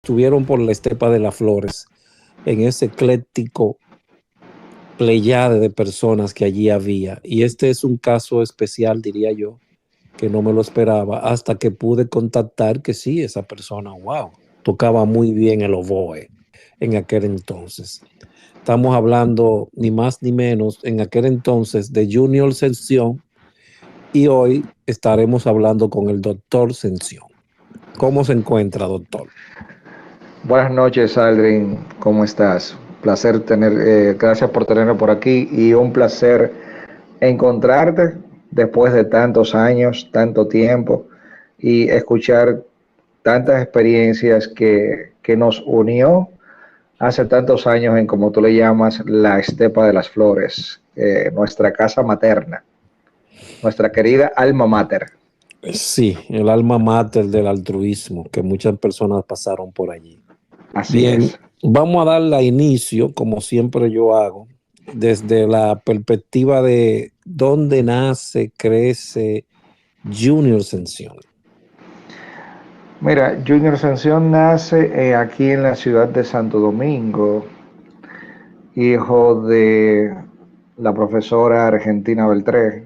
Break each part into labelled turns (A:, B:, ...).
A: estuvieron por la Estepa de las Flores, en ese ecléctico pleyade de personas que allí había. Y este es un caso especial, diría yo, que no me lo esperaba, hasta que pude contactar que sí, esa persona, wow, tocaba muy bien el oboe en aquel entonces. Estamos hablando ni más ni menos en aquel entonces de Junior Sención, y hoy estaremos hablando con el doctor Sención. ¿Cómo se encuentra, doctor?
B: Buenas noches, Aldrin. ¿Cómo estás? Gracias por tenerme por aquí y un placer encontrarte después de tantos años, tanto tiempo y escuchar tantas experiencias que nos unió hace tantos años en, como tú le llamas, la Estepa de las Flores, nuestra casa materna, nuestra querida alma mater.
A: Sí, el alma mater del altruismo, que muchas personas pasaron por allí.
B: Así
A: Bien,
B: es.
A: vamos a darle a inicio, como siempre yo hago, desde la perspectiva de dónde nace, crece Junior Sención.
B: Mira, Junior Sanción nace aquí en la ciudad de Santo Domingo, hijo de la profesora Argentina Beltré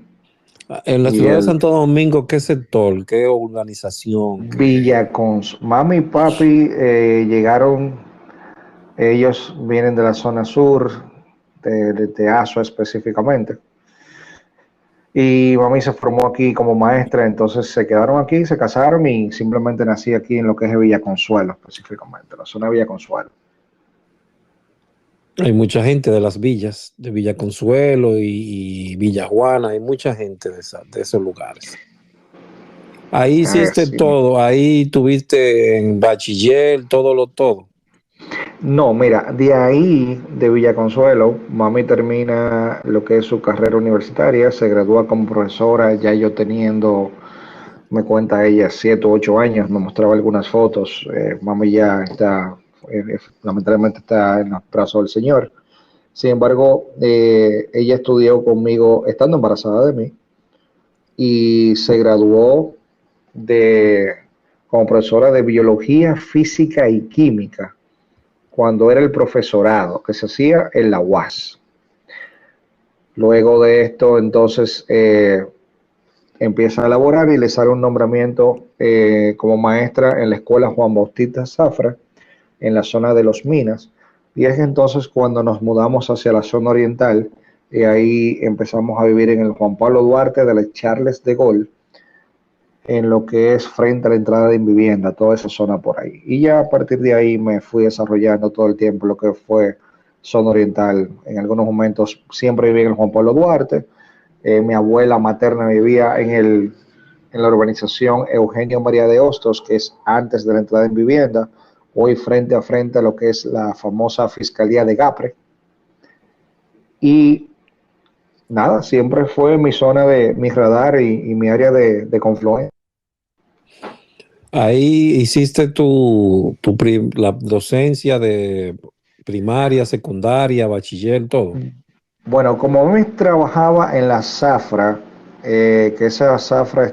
A: En la
B: y
A: ciudad de
B: el
A: Santo Domingo, ¿qué sector, qué organización, qué?
B: Villacons. Mami y papi llegaron, ellos vienen de la zona sur, de Azua específicamente, y mami se formó aquí como maestra, entonces se quedaron aquí, se casaron y simplemente nací aquí en lo que es Villa Consuelo específicamente, la zona de Villa Consuelo.
A: Hay mucha gente de las villas, de Villa Consuelo y Villa Juana, hay mucha gente de esos lugares. Ahí hiciste
B: Así.
A: todo, ahí tuviste en bachiller, todo.
B: No, mira, de ahí, de Villaconsuelo, mami termina lo que es su carrera universitaria, se gradúa como profesora, ya yo teniendo, me cuenta ella, 7 u 8 años, me mostraba algunas fotos, mami ya está, lamentablemente está en los brazos del Señor. Sin embargo, ella estudió conmigo estando embarazada de mí y se graduó de, como profesora de biología, física y química cuando era el profesorado que se hacía en la UAS. Luego de esto, entonces, empieza a laborar y le sale un nombramiento como maestra en la escuela Juan Bautista Zafra, en la zona de Los Minas. Y es entonces cuando nos mudamos hacia la zona oriental y ahí empezamos a vivir en el Juan Pablo Duarte de la Charles de Gaulle, en lo que es frente a la entrada de Invivienda, toda esa zona por ahí. Y ya a partir de ahí me fui desarrollando todo el tiempo lo que fue zona oriental. En algunos momentos siempre viví en el Juan Pablo Duarte. Mi abuela materna vivía en la urbanización Eugenio María de Hostos, que es antes de la entrada en vivienda, hoy frente a frente a lo que es la famosa Fiscalía de Gapre. Y nada, siempre fue mi zona de mi radar y mi área de confluencia.
A: Ahí hiciste la docencia de primaria, secundaria, bachiller, todo.
B: Bueno, como me trabajaba en la Zafra, que esa Zafra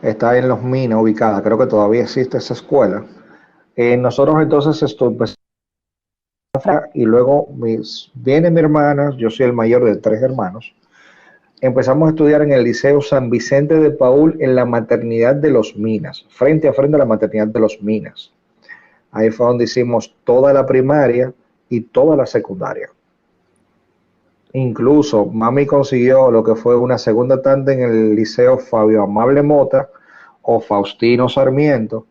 B: está en Los Minas ubicada, creo que todavía existe esa escuela. Nosotros entonces estuvimos y luego viene mi hermana, yo soy el mayor de 3 hermanos. Empezamos a estudiar en el Liceo San Vicente de Paúl en la maternidad de Los Minas, frente a frente a la maternidad de Los Minas. Ahí fue donde hicimos toda la primaria y toda la secundaria. Incluso mami consiguió lo que fue una segunda tanda en el Liceo Fabio Amable Mota o Faustino Sarmiento,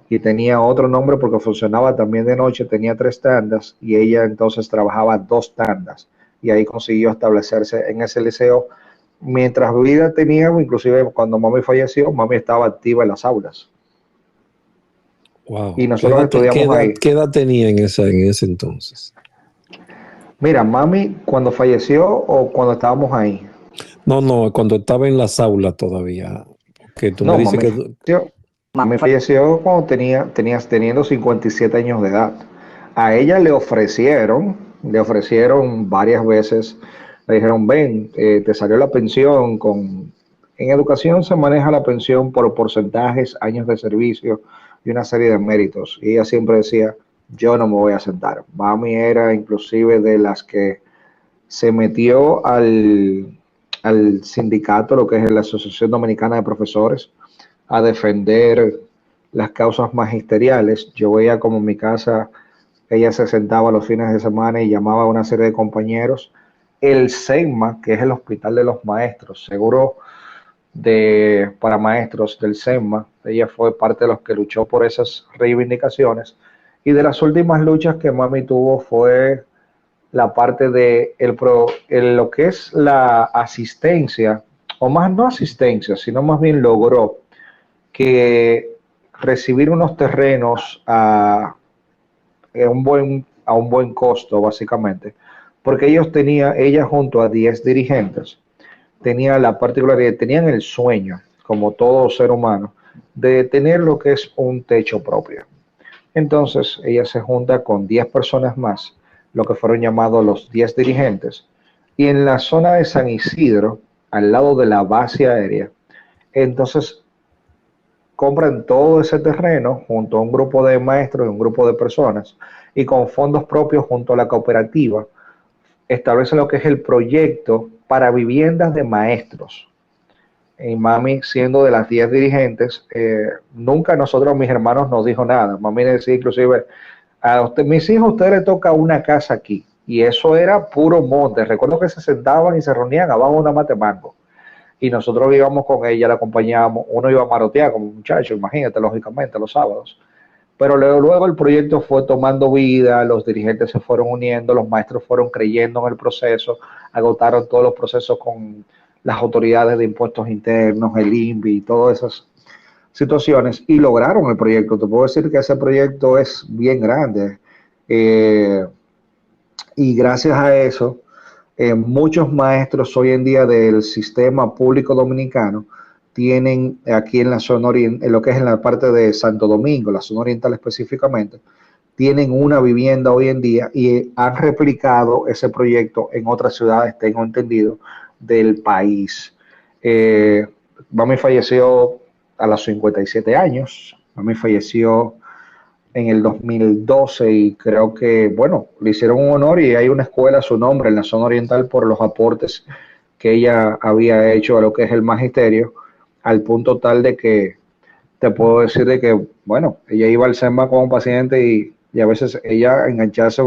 B: y tenía otro nombre porque funcionaba también de noche, tenía 3 tandas y ella entonces trabajaba 2 tandas y ahí consiguió establecerse en ese liceo. Mientras vida teníamos, inclusive cuando mami falleció, mami estaba activa en las aulas y
A: Wow.
B: nosotros estudiamos ahí.
A: Qué edad tenía en ese entonces?
B: Mira, mami cuando falleció o cuando estábamos ahí.
A: No, cuando estaba en las aulas todavía. Porque tú me
B: No,
A: dices
B: mami
A: que
B: falleció. Mami falleció cuando teniendo 57 años de edad. A ella le ofrecieron varias veces, le dijeron, ven, te salió la pensión en educación se maneja la pensión por porcentajes, años de servicio. y una serie de méritos. Y ella siempre decía, yo no me voy a sentar. Mami era inclusive de las que se metió al sindicato, lo que es la Asociación Dominicana de Profesores, a defender las causas magisteriales. Yo veía como en mi casa ella se sentaba los fines de semana y llamaba a una serie de compañeros. El SEMA, que es el Hospital de los Maestros, seguro para maestros del SEMA, ella fue parte de los que luchó por esas reivindicaciones. Y de las últimas luchas que mami tuvo fue la parte de lo que es la asistencia, o más no asistencia, sino más bien logró que recibir unos terrenos a un buen costo, básicamente, porque ella junto a 10 dirigentes, tenía la particularidad, tenían el sueño, como todo ser humano, de tener lo que es un techo propio. Entonces, ella se junta con 10 personas más, lo que fueron llamados los 10 dirigentes, y en la zona de San Isidro, al lado de la base aérea, entonces compran todo ese terreno junto a un grupo de maestros y un grupo de personas, y con fondos propios junto a la cooperativa, establecen lo que es el proyecto para viviendas de maestros. Y mami, siendo de las 10 dirigentes, nunca nosotros, mis hermanos, nos dijo nada. Mami decía inclusive, a usted, mis hijos, a usted le toca una casa aquí. Y eso era puro monte. Recuerdo que se sentaban y se reunían abajo de una mate mango. Y nosotros íbamos con ella, la acompañábamos. Uno iba a marotear como muchacho, imagínate, lógicamente, los sábados. Pero luego el proyecto fue tomando vida, los dirigentes se fueron uniendo, los maestros fueron creyendo en el proceso, agotaron todos los procesos con las autoridades de impuestos internos, el INVI y todas esas situaciones y lograron el proyecto. Te puedo decir que ese proyecto es bien grande y gracias a eso muchos maestros hoy en día del sistema público dominicano tienen aquí en la zona oriental, en lo que es en la parte de Santo Domingo, la zona oriental específicamente, tienen una vivienda hoy en día y han replicado ese proyecto en otras ciudades, tengo entendido, del país. Mami falleció a los 57 años, mami falleció en el 2012 y creo que, bueno, le hicieron un honor y hay una escuela a su nombre en la zona oriental por los aportes que ella había hecho a lo que es el magisterio, al punto tal de que te puedo decir de que, bueno, ella iba al SEMA como paciente y a veces ella engancharse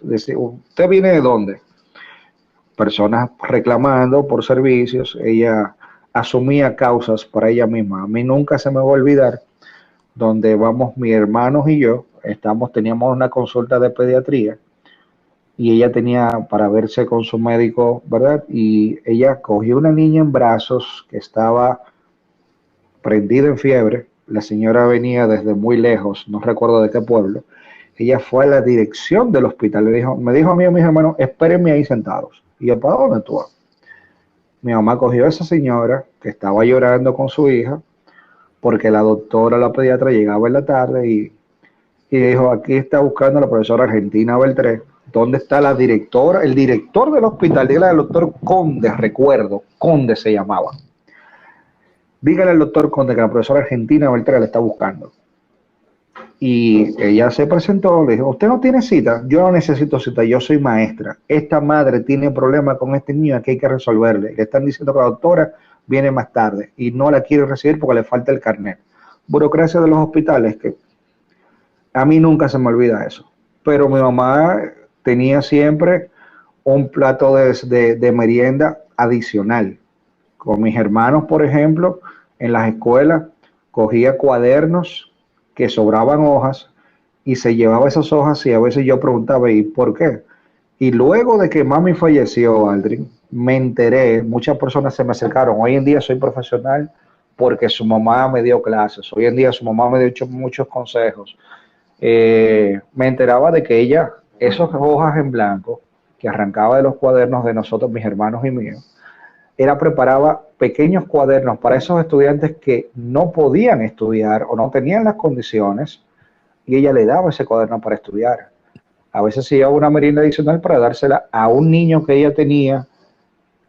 B: decía, ¿usted viene de dónde? Personas reclamando por servicios, ella asumía causas para ella misma. A mí nunca se me va a olvidar donde vamos mis hermanos y yo, teníamos una consulta de pediatría y ella tenía para verse con su médico, ¿verdad? Y ella cogió una niña en brazos que estaba prendida en fiebre. La señora venía desde muy lejos, no recuerdo de qué pueblo. Ella fue a la dirección del hospital, me dijo a mí y a mis hermanos, espérenme ahí sentados. Y yo, ¿para dónde tú vas? Mi mamá cogió a esa señora que estaba llorando con su hija, porque la doctora, la pediatra, llegaba en la tarde y dijo, aquí está buscando a la profesora Argentina Beltré, ¿dónde está la directora? El director del hospital, dígale al doctor Conde, recuerdo, Conde se llamaba. Dígale al doctor Conde que la profesora Argentina Beltré la está buscando. Y ella se presentó, le dijo, ¿usted no tiene cita? Yo no necesito cita, yo soy maestra. Esta madre tiene problemas con este niño que hay que resolverle. Le están diciendo que la doctora viene más tarde y no la quiere recibir porque le falta el carnet. Burocracia de los hospitales, que a mí nunca se me olvida eso. Pero mi mamá tenía siempre un plato de merienda adicional. Con mis hermanos, por ejemplo, en las escuelas, cogía cuadernos que sobraban hojas y se llevaba esas hojas y a veces yo preguntaba, ¿y por qué? Y luego de que mami falleció, Aldrin, me enteré, muchas personas se me acercaron. Hoy en día soy profesional porque su mamá me dio clases. Hoy en día su mamá me dio muchos consejos. Me enteraba de que ella, esas hojas en blanco que arrancaba de los cuadernos de nosotros, mis hermanos y míos, preparaba pequeños cuadernos para esos estudiantes que no podían estudiar o no tenían las condiciones y ella le daba ese cuaderno para estudiar. A veces se llevaba una merienda adicional para dársela a un niño que ella tenía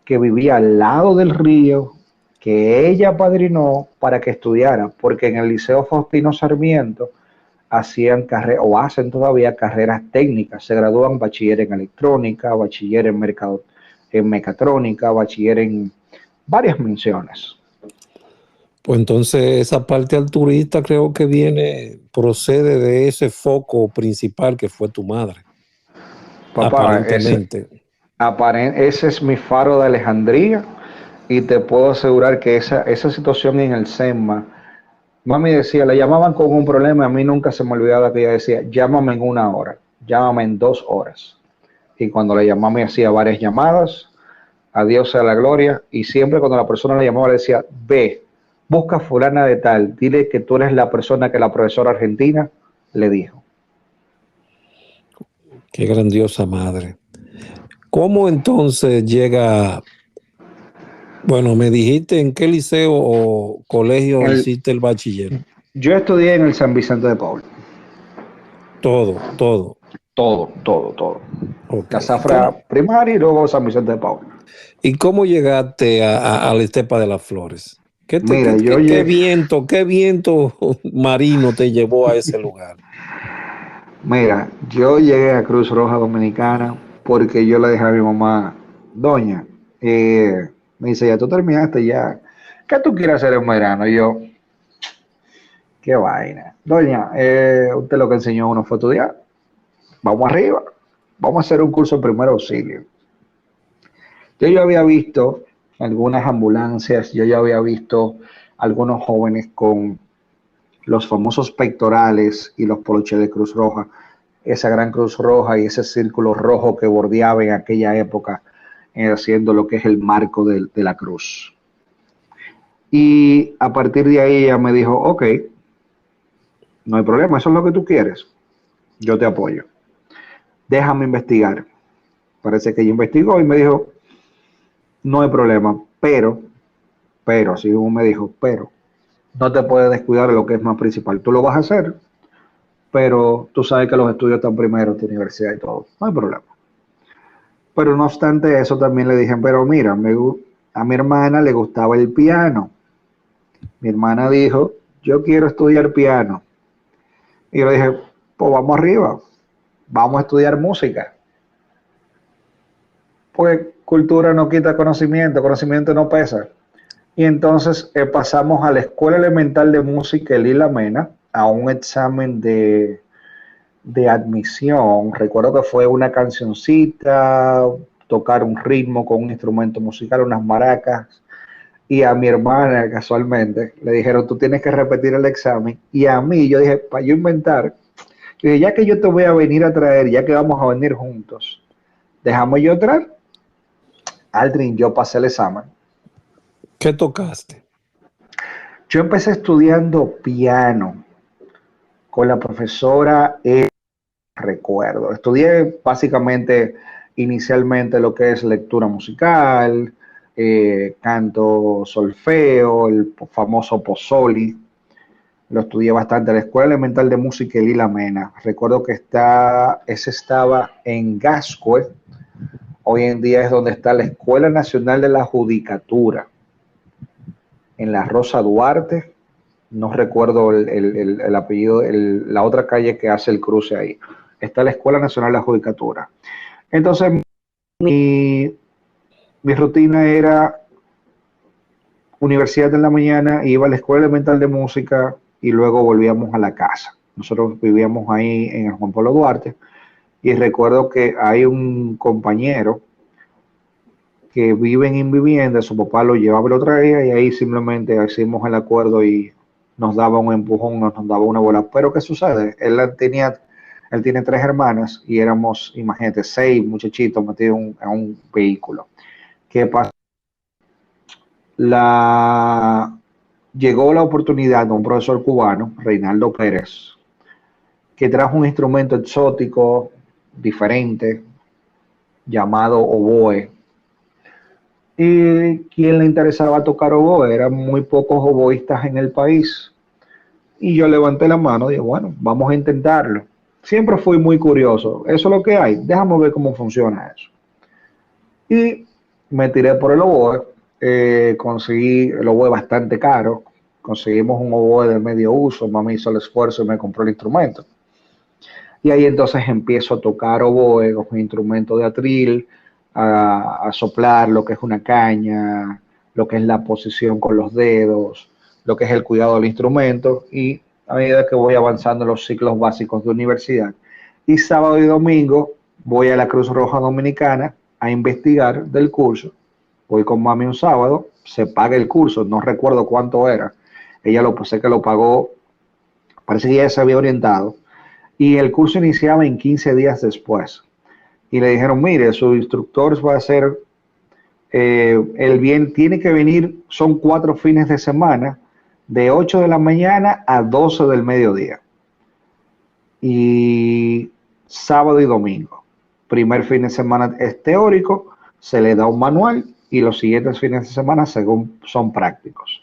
B: que vivía al lado del río que ella padrinó para que estudiara, porque en el Liceo Faustino Sarmiento hacían carreras, o hacen todavía carreras técnicas, se gradúan bachiller en electrónica, bachiller en mercado, en mecatrónica, bachiller en varias menciones.
A: Pues entonces esa parte altruista creo que procede de ese foco principal que fue tu madre,
B: Papá,
A: aparentemente.
B: ese es mi faro de Alejandría y te puedo asegurar que esa situación en el SEMA, mami decía, le llamaban con un problema, a mí nunca se me olvidaba que ella decía, llámame en 1 hora, llámame en 2 horas. Y cuando le llamaba me hacía varias llamadas, a Dios sea la gloria, y siempre cuando la persona le llamaba le decía, ve, busca a fulana de tal, dile que tú eres la persona que la profesora argentina le dijo.
A: Qué grandiosa madre. ¿Cómo entonces llega, bueno, me dijiste en qué liceo o colegio
B: El,
A: hiciste el bachiller?
B: yo estudié en el San Vicente de Paul.
A: Todo, todo.
B: Todo, todo, todo.
A: Ok.
B: La zafra primaria y luego San Vicente de Paul.
A: ¿Y cómo llegaste a la Estepa de las Flores?
B: Mira,
A: Qué viento marino te llevó a ese lugar?
B: mira, yo llegué a Cruz Roja Dominicana porque yo le dije a mi mamá, doña, me dice, ya tú terminaste ya, ¿qué tú quieres hacer en verano? Y yo, qué vaina. Doña, usted lo que enseñó a uno fue estudiar, vamos arriba, vamos a hacer un curso de primer auxilio. Yo había visto algunas ambulancias, yo ya había visto algunos jóvenes con los famosos pectorales y los poloches de Cruz Roja, esa gran Cruz Roja y ese círculo rojo que bordeaba en aquella época, haciendo lo que es el marco de la cruz. Y a partir de ahí ella me dijo, ok, no hay problema, eso es lo que tú quieres, yo te apoyo. Déjame investigar. Parece que ella investigó y me dijo, no hay problema, pero, así como me dijo, pero, no te puedes descuidar de lo que es más principal. Tú lo vas a hacer, pero tú sabes que los estudios están primero, tu universidad y todo. No hay problema. Pero no obstante eso, también le dije, pero mira, a mi hermana le gustaba el piano. Mi hermana dijo, yo quiero estudiar piano. Y yo le dije, pues vamos arriba, vamos a estudiar música. Pues cultura no quita conocimiento, conocimiento no pesa. Y entonces pasamos a la Escuela Elemental de Música Lila Mena a un examen de admisión. Recuerdo que fue una cancioncita, tocar un ritmo con un instrumento musical, unas maracas. Y a mi hermana, casualmente, le dijeron, tú tienes que repetir el examen. Y a mí, yo dije, para yo inventar, yo dije, ya que yo te voy a venir a traer, ya que vamos a venir juntos, déjame yo traer. Aldrin, yo pasé el examen.
A: ¿Qué tocaste?
B: Yo empecé estudiando piano con la profesora, recuerdo. Estudié básicamente inicialmente lo que es lectura musical, canto, solfeo, el famoso Pozzoli. Lo estudié bastante. La Escuela Elemental de Música Lila Mena. Recuerdo que ese estaba en Gascue. Hoy en día es donde está la Escuela Nacional de la Judicatura, en la Rosa Duarte. No recuerdo el apellido, la otra calle que hace el cruce ahí. Está la Escuela Nacional de la Judicatura. Entonces, mi rutina era universidad en la mañana, iba a la Escuela Elemental de Música y luego volvíamos a la casa. Nosotros vivíamos ahí en el Juan Pablo Duarte y recuerdo que hay un compañero que vive en vivienda, su papá lo llevaba y lo traía y ahí simplemente hicimos el acuerdo y nos daba un empujón, nos daba una bola. Pero ¿qué sucede? Él tiene 3 hermanas y éramos, imagínate, 6 muchachitos metidos en un vehículo. ¿Qué pasa? Llegó la oportunidad de un profesor cubano, Reinaldo Pérez, que trajo un instrumento exótico, diferente, llamado oboe. Y quien le interesaba tocar oboe, eran muy pocos oboístas en el país. Y yo levanté la mano y dije, bueno, vamos a intentarlo. Siempre fui muy curioso. Eso es lo que hay. Déjame ver cómo funciona eso. Y me tiré por el oboe. conseguí el oboe bastante caro. Conseguimos un oboe de medio uso, mami hizo el esfuerzo y me compró el instrumento. Y ahí entonces empiezo a tocar oboe, un instrumento de atril, a soplar lo que es una caña, lo que es la posición con los dedos, lo que es el cuidado del instrumento, y a medida que voy avanzando en los ciclos básicos de universidad. Y sábado y domingo voy a la Cruz Roja Dominicana a investigar del curso. Voy con mami un sábado, se paga el curso, no recuerdo cuánto era. Ella lo sé que lo pagó, parece que ella se había orientado, y el curso iniciaba en 15 días después. Y le dijeron, mire, su instructor va a ser, el bien tiene que venir, son 4 fines de semana, de 8 de la mañana a 12 del mediodía. Y sábado y domingo. Primer fin de semana es teórico, se le da un manual y los siguientes fines de semana según son prácticos.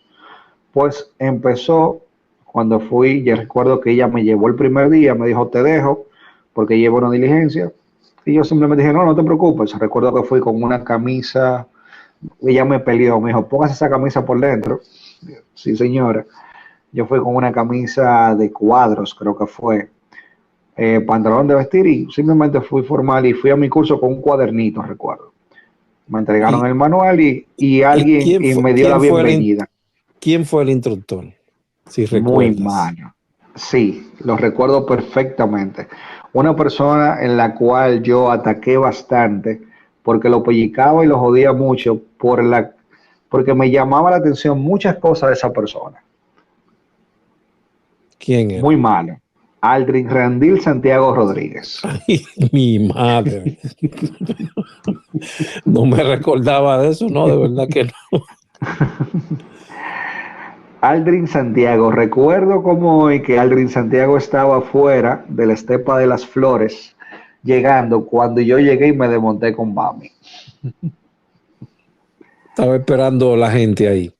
B: Pues empezó cuando fui, yo recuerdo que ella me llevó el primer día, me dijo, te dejo, porque llevo una diligencia. Y yo simplemente dije, no, no te preocupes. Recuerdo que fui con una camisa, ella me peleó, me dijo, póngase esa camisa por dentro. Sí, señora. Yo fui con una camisa de cuadros, creo que fue, pantalón de vestir, y simplemente fui formal y fui a mi curso con un cuadernito, recuerdo. Me entregaron
A: ¿Y,
B: el manual y
A: y
B: alguien y me dio la bienvenida.
A: quién fue el instructor? Si
B: Muy
A: recuerdas.
B: malo. Sí, lo recuerdo perfectamente. Una persona en la cual yo ataqué bastante porque lo pellizcaba y lo jodía mucho porque me llamaba la atención muchas cosas de esa persona.
A: ¿Quién
B: Muy
A: era?
B: malo. Aldrin Randil Santiago Rodríguez.
A: Ay, mi madre. No me recordaba de eso, no, de verdad que no.
B: Aldrin Santiago, recuerdo como hoy que Aldrin Santiago estaba fuera de la Estepa de las Flores, llegando cuando yo llegué y me desmonté con Bami.
A: Estaba esperando la gente ahí.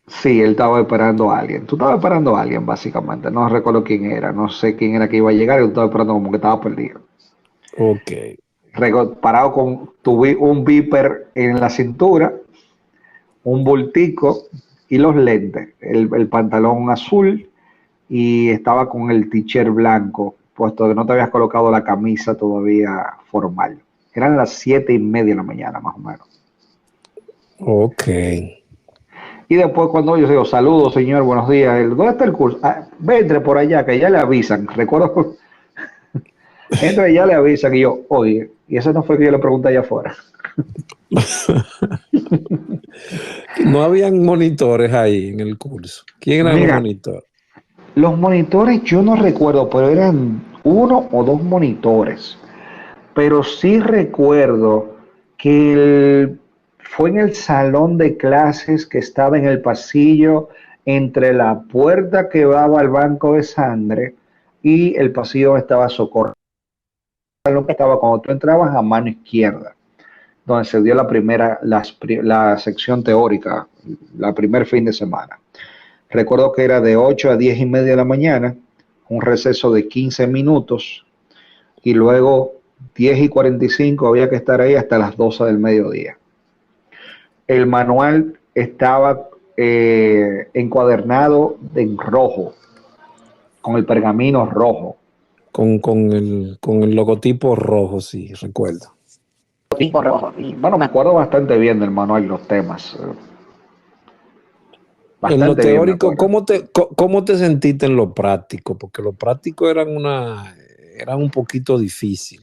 B: Sí, él estaba esperando a alguien. Tú estabas esperando a alguien, básicamente. No recuerdo quién era. No sé quién era que iba a llegar. Yo estaba esperando como que estaba perdido.
A: Ok.
B: Parado con tuve un viper en la cintura, un bultico y los lentes. El pantalón azul y estaba con el t-shirt blanco, puesto que no te habías colocado la camisa todavía formal. Eran las 7:30 de la mañana, más o menos.
A: Ok.
B: Y después cuando yo digo, saludos señor, buenos días, ¿dónde está el curso? Ah, entre por allá, que ya le avisan. Recuerdo, entre y ya le avisan y yo, oye, y eso no fue que yo le pregunté allá afuera.
A: No habían monitores ahí en el curso. ¿Quién eran los
B: Mira,
A: monitores?
B: los monitores yo no recuerdo, pero eran 1 o 2 monitores. Pero sí recuerdo que fue en el salón de clases que estaba en el pasillo entre la puerta que daba al banco de sangre y el pasillo donde estaba Socorro. El salón que estaba cuando tú entrabas a mano izquierda, donde se dio la sección teórica, la primer fin de semana. Recuerdo que era de 8 a 10:30 de la mañana, un receso de 15 minutos, y luego 10:45 había que estar ahí hasta las 12 del mediodía. El manual estaba encuadernado en rojo, con el pergamino rojo.
A: Con el logotipo rojo, sí, recuerdo.
B: Tipo rojo. Y bueno, me acuerdo bastante bien del manual y los temas.
A: En lo
B: Bastante bien me
A: teórico,
B: acuerdo.
A: ¿cómo te sentiste en lo práctico? Porque lo práctico eran un poquito difícil.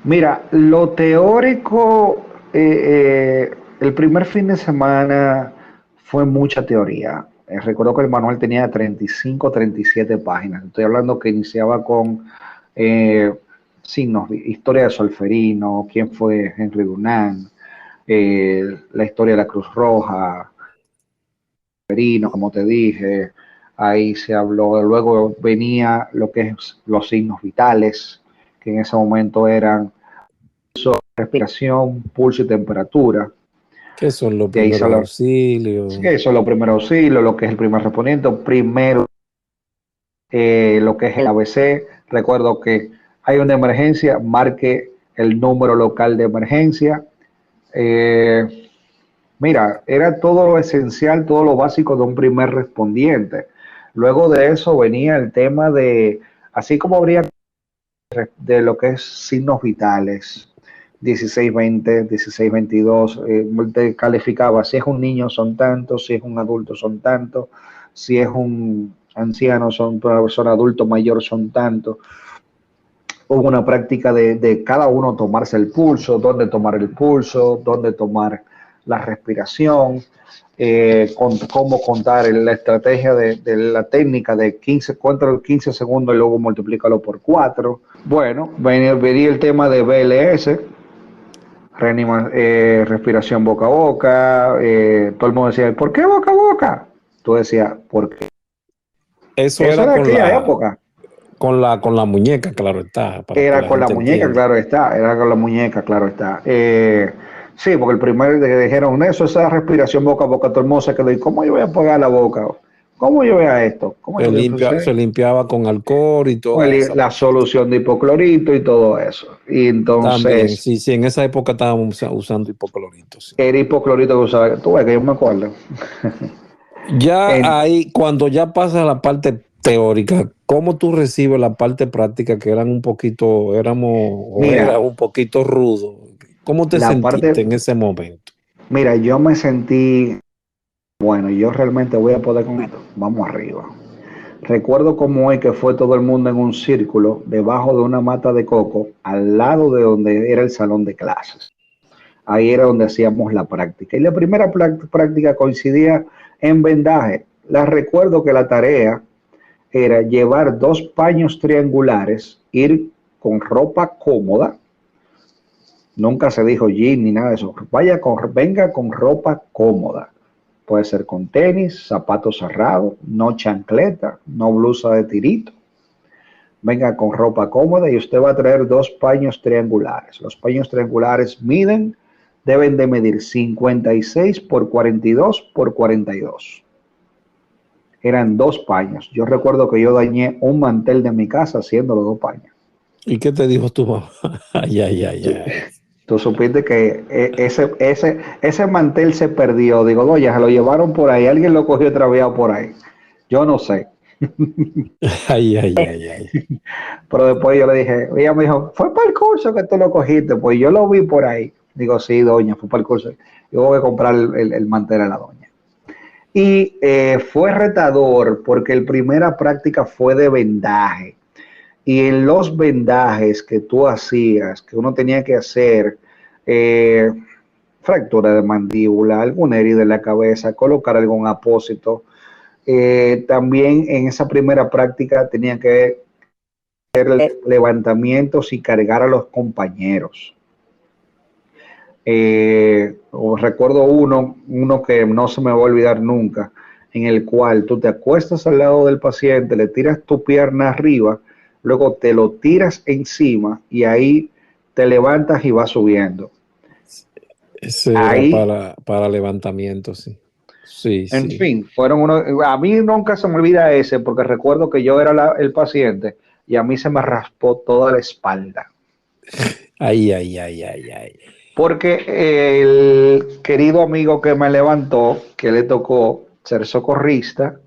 B: Mira, lo teórico, el primer fin de semana fue mucha teoría. Recuerdo que el manual tenía 35, 37 páginas. Estoy hablando que iniciaba con eh, signos, historia de Solferino, quién fue Henry Dunant, la historia de la Cruz Roja, Solferino, como te dije. Ahí se habló, luego venía lo que es los signos vitales, que en ese momento eran respiración, pulso y temperatura.
A: ¿Qué son los
B: De ahí
A: primeros
B: sale,
A: auxilios?
B: eso es lo primero auxilio, lo que es el primer respondiente, primero lo que es el ABC. Recuerdo que hay una emergencia, marque el número local de emergencia. Eh, Mira, era todo lo esencial, todo lo básico de un primer respondiente. Luego de eso venía el tema de, así como habría de lo que es signos vitales, 16-20, 16-22, te calificaba, si es un niño son tantos, si es un adulto son tantos, si es un anciano, son una persona adulto mayor son tantos. Hubo una práctica de cada uno tomarse el pulso, dónde tomar la respiración, cómo contar la estrategia de la técnica de 15, cuenta 15 segundos y luego multiplícalo por 4. Bueno, venía el tema de BLS, respiración boca a boca, todo el mundo decía, ¿por qué boca a boca? Tú decías, ¿por qué?
A: Eso
B: Eso
A: era
B: era aquella época.
A: con la muñeca, claro está, para que
B: Era
A: la
B: con la
A: gente
B: muñeca,
A: entienda.
B: claro está, era con la muñeca, claro está. Sí, porque el primer que dijeron eso, esa respiración boca a boca, todo el mundo se quedó, ¿y cómo yo voy a apagar la boca? ¿Cómo yo voy a esto? ¿Cómo yo voy a
A: Se
B: hacer?
A: limpiaba con alcohol y
B: Con
A: toda esa
B: la
A: vuelta.
B: solución de hipoclorito y todo eso. Y
A: También,
B: entonces,
A: sí, sí, en esa época estábamos usando hipoclorito, sí.
B: era hipoclorito que usaba, tú ves que yo me acuerdo.
A: Ya
B: En,
A: ahí, cuando ya pasa la parte teórica, ¿cómo tú recibes la parte práctica que eran un poquito, éramos o era
B: mira,
A: un poquito rudo? ¿Cómo te
B: la
A: sentiste
B: parte,
A: en ese momento?
B: mira, yo me sentí, bueno, yo realmente voy a poder con esto, vamos arriba. Recuerdo como hoy que fue todo el mundo en un círculo debajo de una mata de coco al lado de donde era el salón de clases. Ahí era donde hacíamos la práctica. Y la primera práctica coincidía en vendaje. La recuerdo que la tarea era llevar 2 paños triangulares, ir con ropa cómoda, nunca se dijo jean ni nada de eso, venga con ropa cómoda. Puede ser con tenis, zapatos cerrados, no chancleta, no blusa de tirito. Venga con ropa cómoda y usted va a traer 2 paños triangulares. Los paños triangulares deben de medir 56 por 42 por 42. Eran 2 paños. Yo recuerdo que yo dañé un mantel de mi casa haciendo los 2 paños.
A: ¿Y qué te dijo tu mamá? Ay, ay, ay,
B: Tú,
A: ay.
B: tú supiste que ese mantel se perdió. Digo, doña, se lo llevaron por ahí. Alguien lo cogió traviado por ahí. Yo no sé.
A: Ay, ay, ay, ay.
B: Pero después yo le dije, ella me dijo, fue para el curso que tú lo cogiste. Pues yo lo vi por ahí. Digo, sí, doña, fue para el curso. Yo voy a comprar el mantel a la doña. Y fue retador porque la primera práctica fue de vendaje. Y en los vendajes que tú hacías, que uno tenía que hacer, eh, fractura de mandíbula, alguna herida en la cabeza, colocar algún apósito, también en esa primera práctica tenía que hacer levantamientos y cargar a los compañeros. Recuerdo uno que no se me va a olvidar nunca, en el cual tú te acuestas al lado del paciente, le tiras tu pierna arriba, luego te lo tiras encima y ahí te levantas y vas subiendo.
A: Ese era
B: Ahí,
A: para levantamiento, sí. Sí,
B: en
A: sí.
B: fin, fueron unos, a mí nunca se me olvida ese porque recuerdo que yo era el paciente y a mí se me raspó toda la espalda.
A: Ay, ay, ay, ay, ay.
B: Porque el querido amigo que me levantó, que le tocó ser socorrista,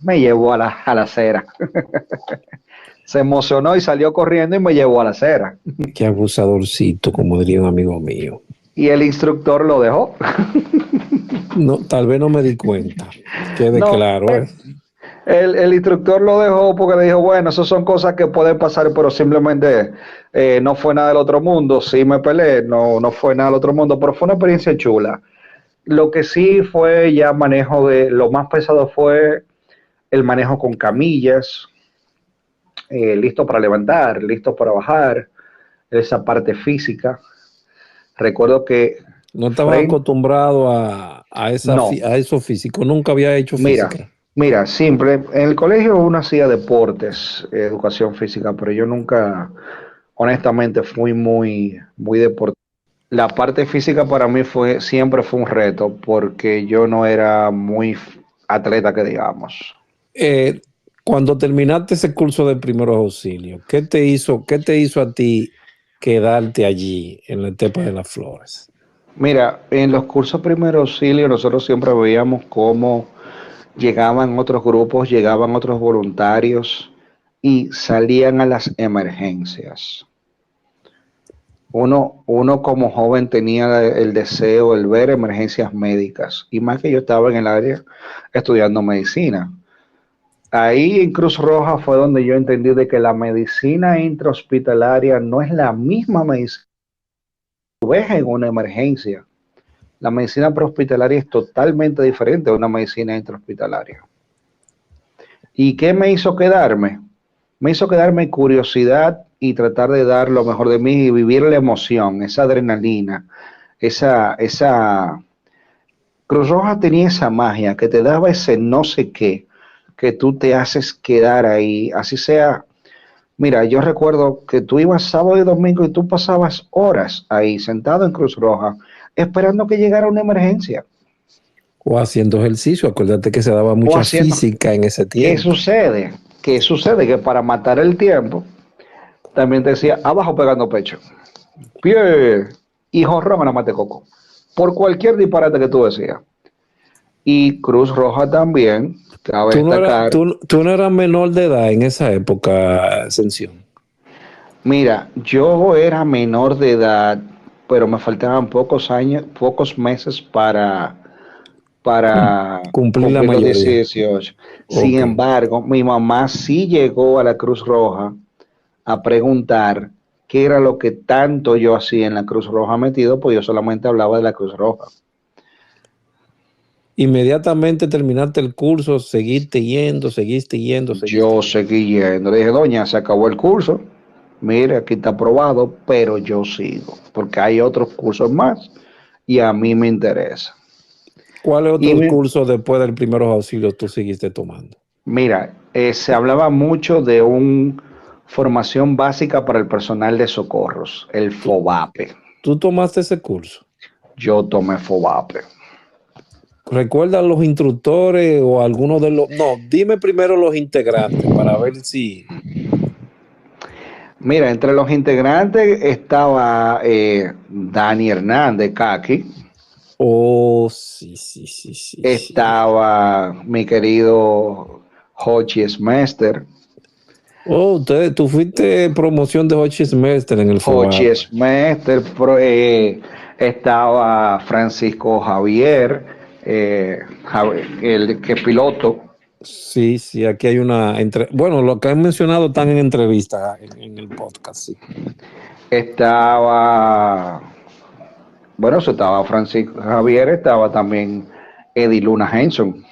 B: me llevó a la acera. Se emocionó y salió corriendo y me llevó a la acera.
A: Qué abusadorcito, como diría un amigo mío.
B: Y el instructor lo dejó.
A: No, tal vez no me di cuenta. Quede
B: No,
A: claro, ¿eh?
B: el instructor lo dejó porque le dijo, bueno, eso son cosas que pueden pasar, pero simplemente no fue nada del otro mundo. Sí me peleé, no fue nada del otro mundo, pero fue una experiencia chula. Lo que sí fue ya manejo lo más pesado fue el manejo con camillas, listo para levantar, listo para bajar, esa parte física. Recuerdo que
A: No estaba
B: frente,
A: acostumbrado
B: no,
A: a eso físico. Nunca había hecho
B: mira,
A: física.
B: mira, simple, en el colegio uno hacía deportes, educación física, pero yo nunca, honestamente, fui muy deportivo. La parte física para mí siempre fue un reto porque yo no era muy atleta que digamos.
A: Eh, Cuando terminaste ese curso de primeros auxilios, qué te hizo a ti quedarte allí en la Estepa de las Flores?
C: Mira, en los cursos primeros auxilio nosotros siempre veíamos cómo llegaban otros grupos, llegaban otros voluntarios y salían a las emergencias. Uno como joven tenía el deseo, el ver emergencias médicas, y más que yo estaba en el área estudiando medicina. Ahí en Cruz Roja fue donde yo entendí de que la medicina intrahospitalaria no es la misma medicina que tú ves en una emergencia. La medicina prehospitalaria es totalmente diferente a una medicina intrahospitalaria. ¿Y qué me hizo quedarme? Me hizo quedarme curiosidad y tratar de dar lo mejor de mí y vivir la emoción, esa adrenalina, esa Cruz Roja tenía esa magia que te daba ese no sé qué, que tú te haces quedar ahí, así sea. Mira, yo recuerdo que tú ibas sábado y domingo y tú pasabas horas ahí sentado en Cruz Roja esperando que llegara una emergencia
A: O haciendo ejercicio. Acuérdate que se daba
C: o
A: mucha
C: haciendo.
A: física en ese
C: ¿Qué
A: tiempo.
C: sucede? ¿Qué sucede? Que para matar el tiempo también te decía abajo pegando pecho, pie y jorrón a la mate coco, por cualquier disparate que tú decías. Y Cruz Roja también, cabe destacar.
A: Tú no eras menor de edad en esa época, Ascensión.
C: Mira, yo era menor de edad, pero me faltaban pocos años, pocos meses
A: Cum-
C: para
A: Cumplir la
C: cumplir los
A: mayoría.
C: 18. Sin
A: Ok.
C: embargo, mi mamá sí llegó a la Cruz Roja a preguntar qué era lo que tanto yo hacía en la Cruz Roja metido, pues yo solamente hablaba de la Cruz Roja.
A: Inmediatamente terminaste el curso, seguiste yendo, seguiste
C: Yo
A: yendo.
C: seguí yendo. Le dije, doña, se acabó el curso. Mire, aquí está aprobado, pero yo sigo, porque hay otros cursos más y a mí me interesa.
A: ¿Cuáles
C: Y
A: otros cursos después del primeros auxilios tú seguiste tomando?
C: mira, se hablaba mucho de una formación básica para el personal de socorros, el
A: ¿Tú,
C: FOBAPE.
A: tú tomaste ese curso?
C: Yo tomé FOBAPE.
A: ¿Recuerdas los instructores o algunos de los... No, dime primero los integrantes para ver si...
C: Mira, entre los integrantes estaba Dani Hernández, Kaki,
A: Oh, sí, sí, sí, sí, sí.
C: estaba mi querido Hochi Smester,
A: Oh, tú fuiste promoción de Hochi Semester en el
C: Hochi
A: FOBAP.
C: Smester, estaba Francisco Javier, el que es piloto.
A: Sí, sí, aquí hay una... Bueno, lo que han mencionado están en entrevista en el podcast, sí.
C: Estaba, bueno, eso estaba Francisco Javier, estaba también Eddie Luna Henson.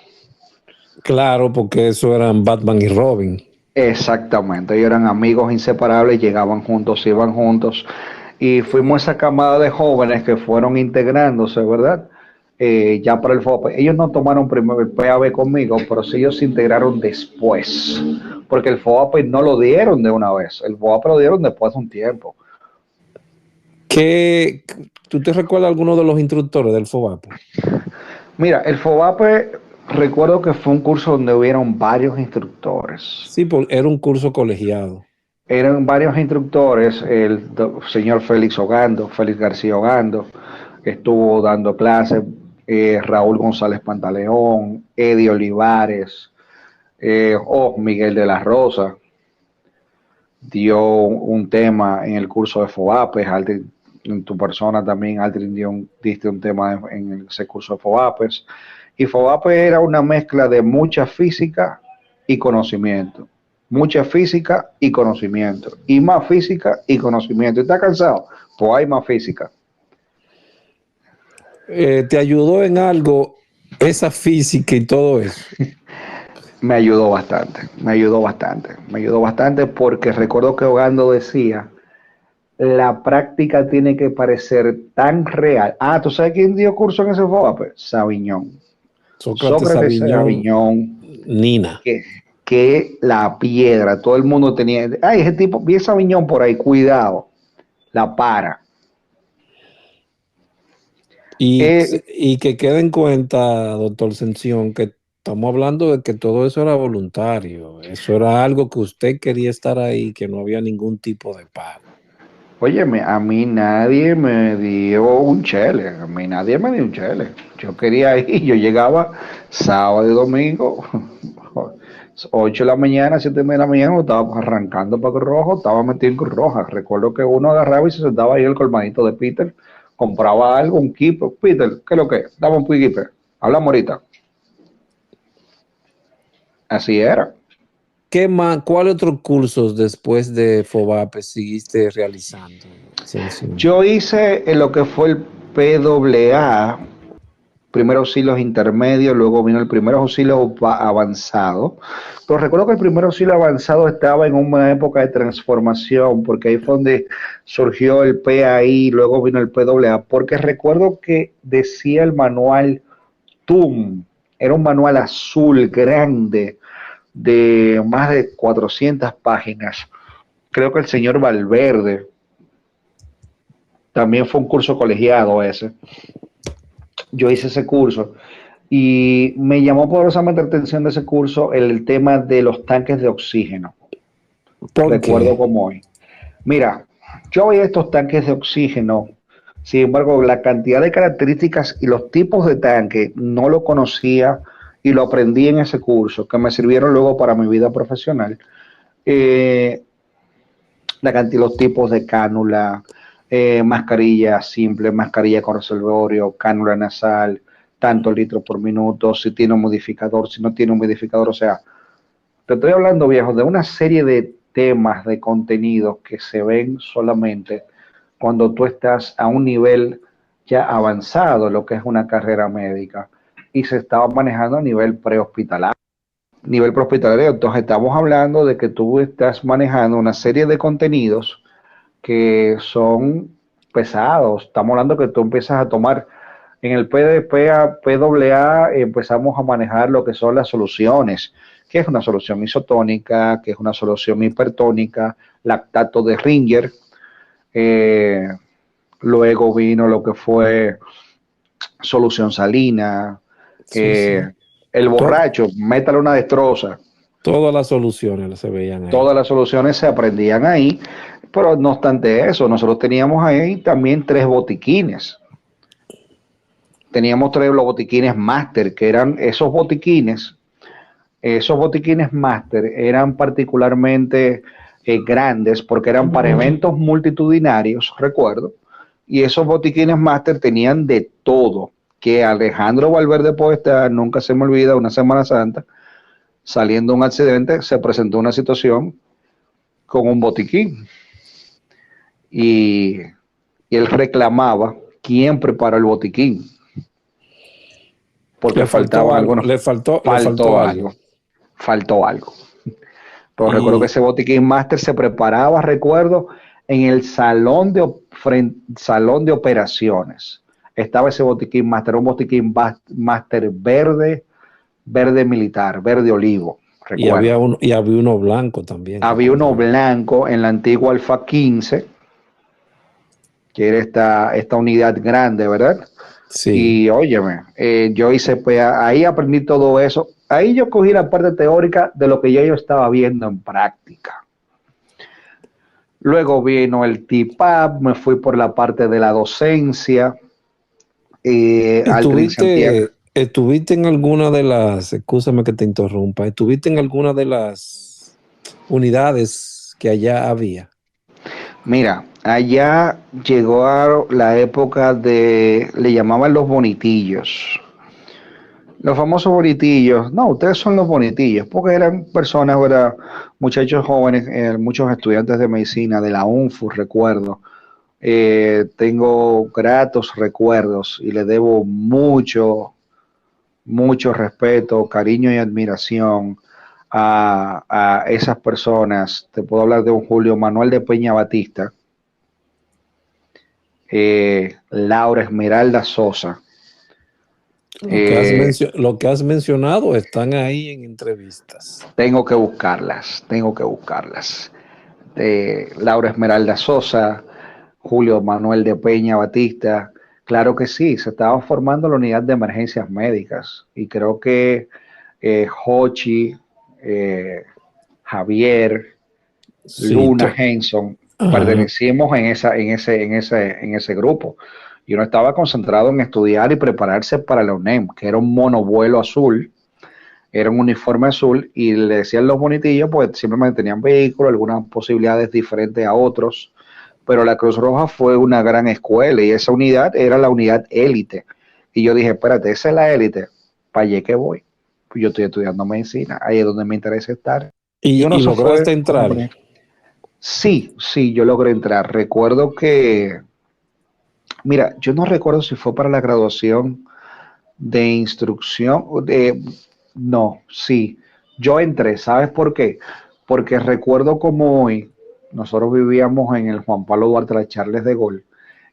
A: Claro, porque eso eran Batman y Robin.
C: Exactamente, ellos eran amigos inseparables, llegaban juntos, iban juntos. Y fuimos esa camada de jóvenes que fueron integrándose, ¿verdad? Ya para el FOPE. Ellos no tomaron primero el PAB conmigo, pero sí ellos se integraron después. Porque el FOAP no lo dieron de una vez, el FOAP lo dieron después de un tiempo.
A: ¿Qué, ¿Tú te recuerdas alguno de los instructores del FOBAP?
C: Mira, el FOBAPE recuerdo que fue un curso donde hubieron varios instructores.
A: Sí, era un curso colegiado.
C: Eran varios instructores, señor Félix Ogando, Félix García Ogando, estuvo dando clases, Raúl González Pantaleón, Eddie Olivares, Miguel de la Rosa, dio un tema en el curso de FOBAPES, en tu persona también, Aldrin, diste un tema en ese curso de FOBAPES. Y FOBAPES era una mezcla de mucha física y conocimiento. Mucha física y conocimiento. Y más física y conocimiento. ¿Y estás cansado? Pues hay más física.
A: ¿Te ayudó en algo esa física y todo eso?
C: Me ayudó bastante, me ayudó bastante, me ayudó bastante porque recuerdo que Ogando decía, la práctica tiene que parecer tan real. Ah, ¿tú sabes quién dio curso en ese FOBAPE? Sabiñón.
A: Sócrates
C: Sócrates
A: Aviñón,
C: Sabiñón,
A: Nina.
C: que, que la piedra, todo el mundo tenía, ay, ese tipo, vi esa viñón por ahí, cuidado, la para. Eh,
A: Y que quede en cuenta, doctor Sención, que estamos hablando de que todo eso era voluntario. Eso era algo que usted quería estar ahí, que no había ningún tipo de pago.
C: Óyeme, a mí nadie me dio un chele, a mí nadie me dio un chele. Yo quería ir, yo llegaba sábado y domingo, 8 de la mañana, 7 de la mañana, estaba arrancando para Cruz Roja, estaba metido en Cruz Roja. Recuerdo que uno agarraba y se sentaba ahí en el colmadito de Peter, compraba algo, un keeper. Peter, ¿qué es lo que es? Dame un keeper. Hablamos ahorita. Así era.
A: ¿Qué más, cuáles otros cursos después de FOBAPE seguiste realizando, Ascensión?
C: Yo hice lo que fue el PAA, primeros auxilios intermedios, luego vino el primer auxilio avanzado. Pero recuerdo que el primer auxilio avanzado estaba en una época de transformación, porque ahí fue donde surgió el PAI, luego vino el PAA, porque recuerdo que decía el manual TUM, era un manual azul grande de más de 400 páginas. Creo que el señor Valverde, también fue un curso colegiado ese. Yo hice ese curso y me llamó poderosamente la atención de ese curso el tema de los tanques de oxígeno.
A: ¿Por
C: Recuerdo
A: qué?
C: como hoy. Mira, yo veía estos tanques de oxígeno, sin embargo, la cantidad de características y los tipos de tanque no lo conocía y lo aprendí en ese curso, que me sirvieron luego para mi vida profesional. Eh, la cantidad, los tipos de cánula, mascarilla simple, mascarilla con reservorio, cánula nasal, tantos litros por minuto, si tiene un modificador, si no tiene un modificador, o sea, te estoy hablando, viejo, de una serie de temas, de contenidos que se ven solamente cuando tú estás a un nivel ya avanzado, lo que es una carrera médica, y se estaba manejando a nivel prehospitalario. Nivel prehospitalario, entonces estamos hablando de que tú estás manejando una serie de contenidos que son pesados. Estamos hablando que tú empiezas a tomar en el PAA, empezamos a manejar lo que son las soluciones, que es una solución isotónica, que es una solución hipertónica, lactato de Ringer. Eh, luego vino lo que fue solución salina.
A: Sí,
C: Eh,
A: sí.
C: el
A: To-
C: borracho, métale una destroza.
A: Todas las soluciones se veían ahí.
C: Todas las soluciones se aprendían ahí, pero no obstante eso, nosotros teníamos ahí también 3 botiquines. Teníamos los botiquines máster, que eran esos botiquines máster eran particularmente grandes porque eran para eventos multitudinarios, recuerdo, y esos botiquines máster tenían de todo, que Alejandro Valverde Poestar, nunca se me olvida, una Semana Santa, saliendo un accidente, se presentó una situación con un botiquín y, y él reclamaba quién preparó el botiquín, porque
A: Le faltó
C: faltaban
A: algo,
C: algunos,
A: le faltó algo.
C: faltó algo. Pero recuerdo que
A: Y,
C: ese botiquín máster se preparaba, recuerdo, en el salón de operaciones. Estaba ese botiquín máster, un botiquín máster verde, verde militar, verde olivo, recuerdo.
A: y había uno blanco también,
C: Había uno
A: recuerdo.
C: blanco en la antigua Alfa 15, que era esta unidad grande, ¿verdad?
A: Sí.
C: Y óyeme, yo hice, pues ahí aprendí todo eso. Ahí yo cogí la parte teórica de lo que yo estaba viendo en práctica. Luego vino el TIPAP, me fui por la parte de la docencia. Aldrin Santiago.
A: ¿Estuviste en alguna de las, escúchame que te interrumpa, estuviste en alguna de las unidades que allá había?
C: Mira, allá llegó a la época le llamaban los bonitillos. Los famosos bonitillos, no, ustedes son los bonitillos, porque eran personas, ¿verdad? Muchachos jóvenes, muchos estudiantes de medicina de la UNFU, recuerdo. Tengo gratos recuerdos y le debo mucho respeto, cariño y admiración a esas personas. Te puedo hablar de un Julio Manuel de Peña Batista, Laura Esmeralda Sosa.
A: Lo que has mencionado están ahí en entrevistas.
C: Tengo que buscarlas. Laura Esmeralda Sosa, Julio Manuel de Peña Batista. Claro que sí, se estaba formando la unidad de emergencias médicas y creo que Jochi, Javier,
A: Sí,
C: Luna Henson. pertenecimos en ese grupo. Y uno estaba concentrado en estudiar y prepararse para la UNEM, que era un monovuelo azul, era un uniforme azul, y le decían los bonitillos, pues simplemente tenían vehículos, algunas posibilidades diferentes a otros, pero la Cruz Roja fue una gran escuela y esa unidad era la unidad élite. Y yo dije, espérate, esa es la élite, ¿para allá que voy? Pues yo estoy estudiando medicina, ahí es donde me interesa estar. Y uno
A: Y
C: se fue
A: lograste entrar.
C: Sí, sí, yo logré entrar. Recuerdo que, mira, yo no recuerdo si fue para la graduación de instrucción, no, sí, yo entré, ¿sabes por qué? Porque recuerdo como hoy, nosotros vivíamos en el Juan Pablo Duarte, la Charles de Gaulle,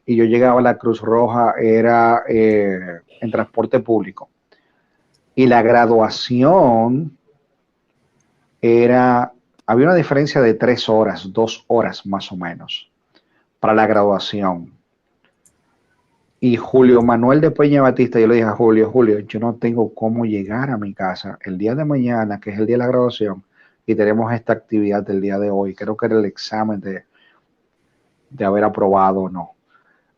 C: y yo llegaba a la Cruz Roja, era en transporte público, y la graduación era, había una diferencia de 3 horas, 2 horas más o menos, para la graduación. Y Julio Manuel de Peña Batista, yo le dije a Julio, yo no tengo cómo llegar a mi casa el día de mañana, que es el día de la graduación, y tenemos esta actividad del día de hoy. Creo que era el examen de haber aprobado o no.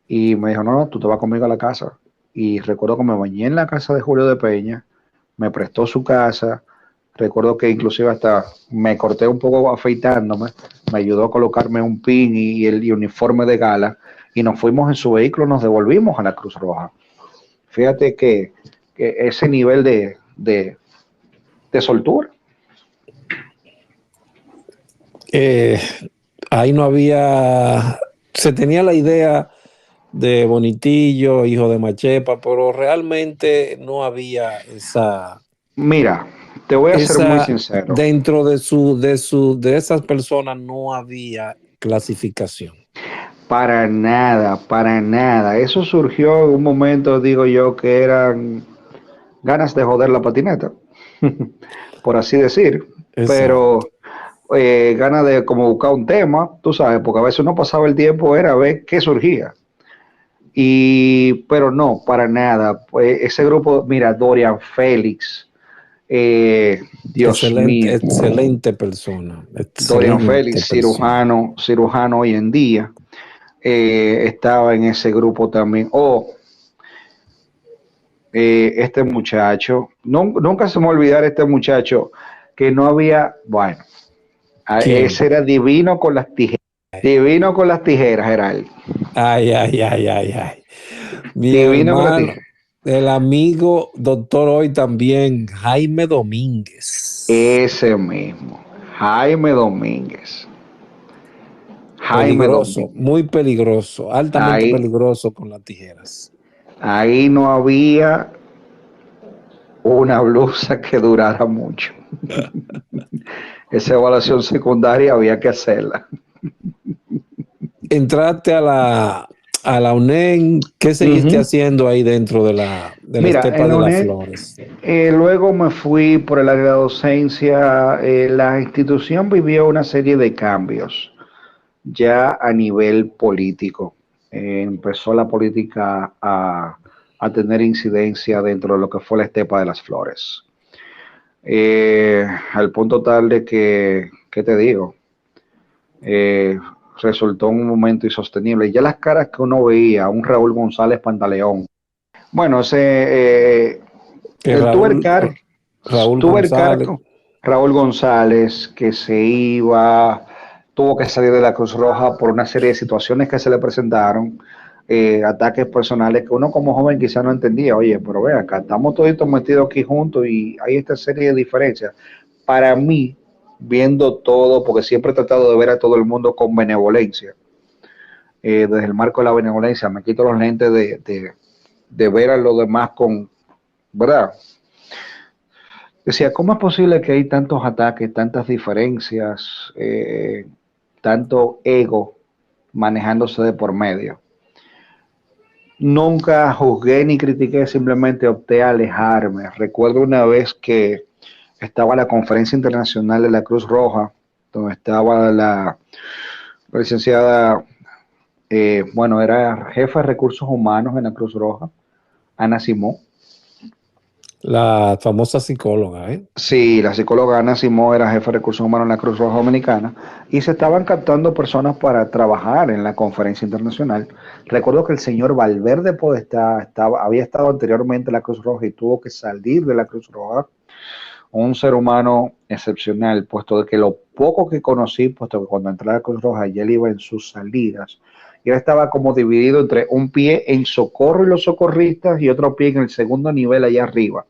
C: Y me dijo, no, tú te vas conmigo a la casa. Y recuerdo que me bañé en la casa de Julio de Peña, me prestó su casa. Recuerdo que inclusive hasta me corté un poco afeitándome, me ayudó a colocarme un pin y el uniforme de gala, y nos fuimos en su vehículo, nos devolvimos a la Cruz Roja. Fíjate que ese nivel de soltura.
A: Ahí no había, se tenía la idea de Bonitillo, hijo de Machepa, pero realmente no había
C: Mira, te voy a ser muy sincero.
A: dentro de esas personas no había clasificación.
C: Para nada, para nada. Eso surgió en un momento, digo yo, que eran ganas de joder la patineta, por así decir.
A: Exacto.
C: Pero ganas de como buscar un tema, tú sabes, porque a veces uno pasaba el tiempo, era a ver qué surgía. Pero no, para nada. Pues ese grupo, mira, Dorian Félix, Dios
A: Excelente,
C: mío,
A: excelente persona.
C: Dorian
A: Excelente
C: Félix,
A: persona.
C: cirujano hoy en día, estaba en ese grupo también. Este muchacho, nunca se me va a olvidar este muchacho que no había, bueno,
A: ¿Quién?
C: ese era divino con las tijeras era él.
A: Ay, ay, ay, ay, ay. Mi
C: Divino con las
A: hermano,
C: tijeras.
A: el amigo doctor hoy también, Jaime Domínguez.
C: Ese mismo, Jaime Domínguez. Jaime
A: Peligroso,
C: Domínguez.
A: muy peligroso, altamente
C: Ahí,
A: peligroso con las tijeras.
C: ahí no había una blusa que durara mucho. Esa evaluación secundaria había que hacerla.
A: Entraste a la UNEM, ¿qué seguiste haciendo ahí dentro de la
C: Mira,
A: Estepa
C: en la
A: de las
C: UNED,
A: Flores?
C: luego me fui por el área de docencia. La institución vivió una serie de cambios ya a nivel político. Empezó la política a tener incidencia dentro de lo que fue la Estepa de las Flores. Al punto tal de que, ¿qué te digo? Eh, Resultó un momento insostenible. Y ya las caras que uno veía, un Raúl González Pantaleón. Bueno,
A: Que
C: el
A: Raúl
C: tuercar
A: González,
C: con Raúl González, que se iba, tuvo que salir de la Cruz Roja por una serie de situaciones que se le presentaron, ataques personales que uno como joven quizá no entendía. Oye, pero ve acá, estamos todos metidos aquí juntos y hay esta serie de diferencias. Para mí, viendo todo, porque siempre he tratado de ver a todo el mundo con benevolencia, desde el marco de la benevolencia, me quito los lentes de ver a los demás con, ¿verdad? Decía, ¿cómo es posible que hay tantos ataques, tantas diferencias, tanto ego manejándose de por medio? Nunca juzgué ni critiqué, simplemente opté a alejarme. Recuerdo una vez que estaba la conferencia internacional de la Cruz Roja, donde estaba la licenciada, bueno, era jefa de recursos humanos en la Cruz Roja, Ana Simón.
A: La famosa psicóloga, ¿eh?
C: Sí, la psicóloga Ana Simó era jefa de recursos humanos en la Cruz Roja Dominicana y se estaban captando personas para trabajar en la conferencia internacional. Recuerdo que el señor Valverde Podestá había estado anteriormente en la Cruz Roja y tuvo que salir de la Cruz Roja. Un ser humano excepcional, puesto de que lo poco que conocí, puesto que cuando entré a la Cruz Roja ya él iba en sus salidas, y él estaba como dividido entre un pie en socorro y los socorristas y otro pie en el segundo nivel allá arriba,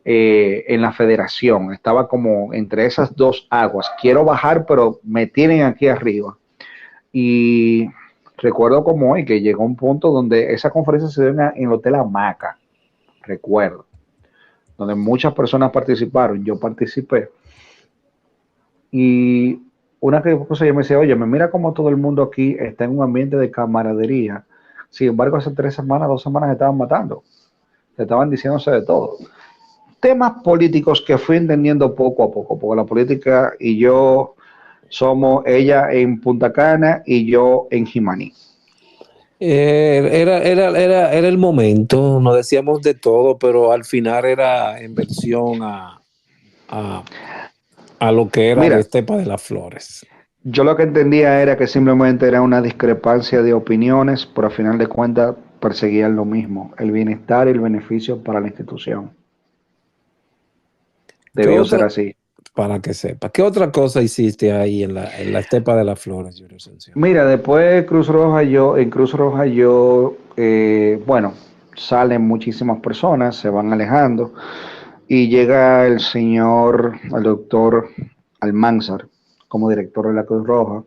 C: en la federación. Estaba como entre esas dos aguas. Quiero bajar, pero me tienen aquí arriba. Y recuerdo como hoy que llegó un punto donde esa conferencia se dio en el Hotel Hamaca, recuerdo, donde muchas personas participaron, yo participé, y una cosa yo me decía, oye, me mira como todo el mundo aquí está en un ambiente de camaradería, sin embargo hace 3 semanas, 2 semanas se estaban matando, se estaban diciéndose de todo. Temas políticos que fui entendiendo poco a poco, porque la política y yo somos ella en Punta Cana y yo en Jimaní.
A: Era el momento, nos decíamos de todo, pero al final era en versión a, a lo que era la
C: Mira,
A: estepa de las flores.
C: yo lo que entendía era que simplemente era una discrepancia de opiniones, pero a final de cuentas perseguían lo mismo, el bienestar y el beneficio para la institución.
A: ¿Qué
C: Debió ser
A: otra,
C: así.
A: para que sepa, qué otra cosa hiciste ahí en la estepa de las flores, Julio Ascensión?
C: Mira, después de Cruz Roja, en Cruz Roja bueno, salen muchísimas personas, se van alejando y llega el doctor Almanzar, como director de la Cruz Roja.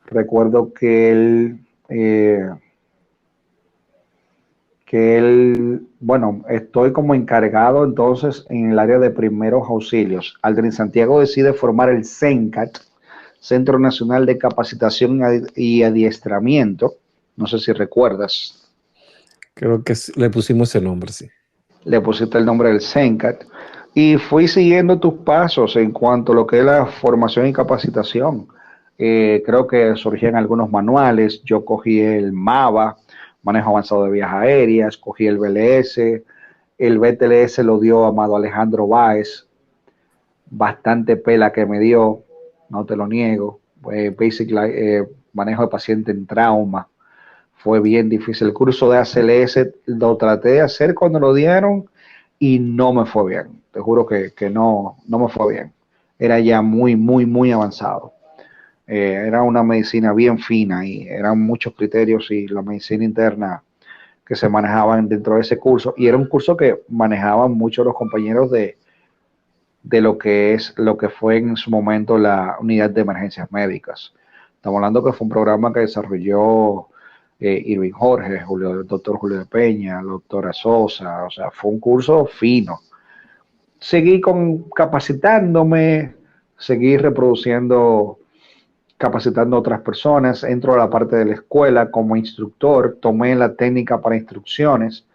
C: Recuerdo eh, bueno, estoy como encargado entonces en el área de primeros auxilios. Aldrin Santiago decide formar el CENCAT, Centro Nacional de Capacitación y Adiestramiento. No sé si recuerdas,
A: Creo que le pusimos ese nombre, sí.
C: le pusiste el nombre del CENCAT. Y fui siguiendo tus pasos en cuanto a lo que es la formación y capacitación. Creo que surgían algunos manuales. Yo cogí el MAVA, Manejo Avanzado de Vías Aéreas, cogí el BLS, el BTLS lo dio Amado Alejandro Báez, bastante pela que me dio, no te lo niego. Manejo de paciente en trauma, fue bien difícil. El curso de ACLS lo traté de hacer cuando lo dieron y no me fue bien. Te juro que no me fue bien. Era ya muy, muy, muy avanzado. Era una medicina bien fina y eran muchos criterios y la medicina interna que se manejaban dentro de ese curso. Y era un curso que manejaban muchos los compañeros de lo que fue en su momento la unidad de emergencias médicas. Estamos hablando que fue un programa que desarrolló Irving Jorge, el doctor Julio de Peña, la doctora Sosa, o sea, fue un curso fino. Seguí capacitándome, seguí capacitando a otras personas, entro a la parte de la escuela como instructor, tomé la técnica para instrucciones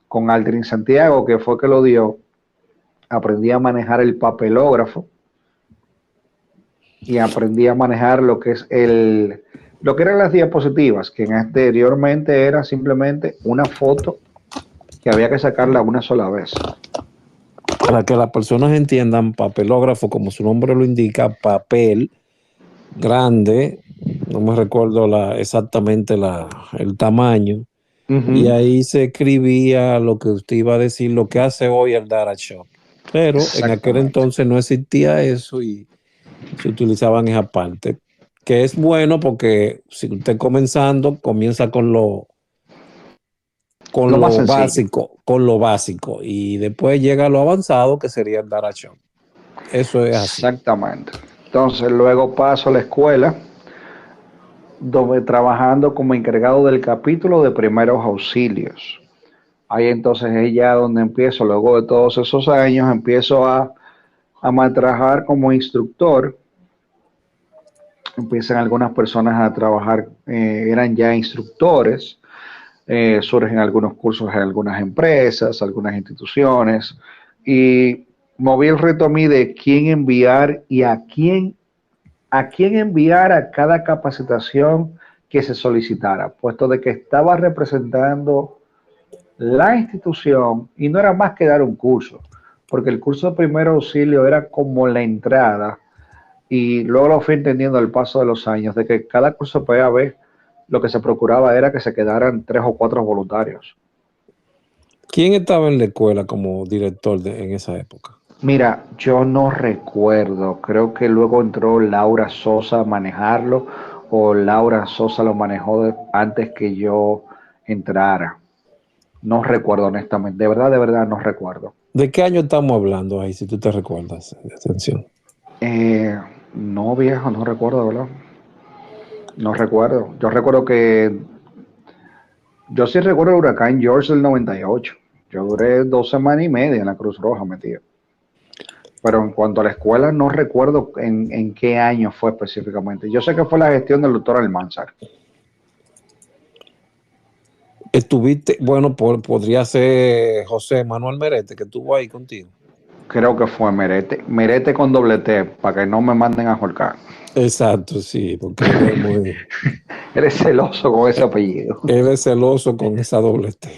C: con Aldrin Santiago, que fue que lo dio, aprendí a manejar el papelógrafo y aprendí a manejar lo que eran las diapositivas, que anteriormente era simplemente una foto que había que sacarla una sola vez.
A: Para que las personas entiendan, papelógrafo, como su nombre lo indica, papel grande, no me recuerdo exactamente el tamaño, y ahí se escribía lo que usted iba a decir, lo que hace hoy el Data Shop. Pero en aquel
C: Exactamente.
A: entonces no existía eso y se utilizaban esa parte, que es bueno porque si usted comenzando, comienza
C: Lo más sencillo.
A: con lo básico, y después llega a lo avanzado que sería el Data Shop. Eso es así.
C: Exactamente. Entonces luego paso a la escuela, donde trabajando como encargado del capítulo de primeros auxilios. Ahí entonces es ya donde empiezo, luego de todos esos años, empiezo a trabajar como instructor. Empiezan algunas personas a trabajar, eran ya instructores, surgen algunos cursos en algunas empresas, algunas instituciones, y moví el reto a mí de quién enviar y a quién enviar a cada capacitación que se solicitara, puesto de que estaba representando la institución, y no era más que dar un curso, porque el curso de primer auxilio era como la entrada, y luego lo fui entendiendo al paso de los años, de que cada curso de PAB lo que se procuraba era que se quedaran 3 o 4 voluntarios.
A: ¿Quién estaba en la escuela como director en esa época?
C: Mira, yo no recuerdo, creo que luego entró Laura Sosa a manejarlo, o Laura Sosa lo manejó antes que yo entrara. No recuerdo honestamente, de verdad no recuerdo.
A: ¿De qué año estamos hablando ahí, si tú te recuerdas? Atención.
C: No, viejo, no recuerdo, ¿verdad? No recuerdo. Yo sí recuerdo el huracán George del 98. Yo duré 2 semanas y media en la Cruz Roja metido. Pero en cuanto a la escuela, no recuerdo en qué año fue específicamente. Yo sé que fue la gestión del doctor Almanzar.
A: Estuviste, bueno, podría ser José Manuel Merete, que estuvo ahí contigo.
C: Creo que fue Merete. Merete con doble T, para que no me manden a jolcar.
A: Exacto, sí, porque él es muy...
C: Eres celoso con ese apellido.
A: Él es celoso con esa doble T.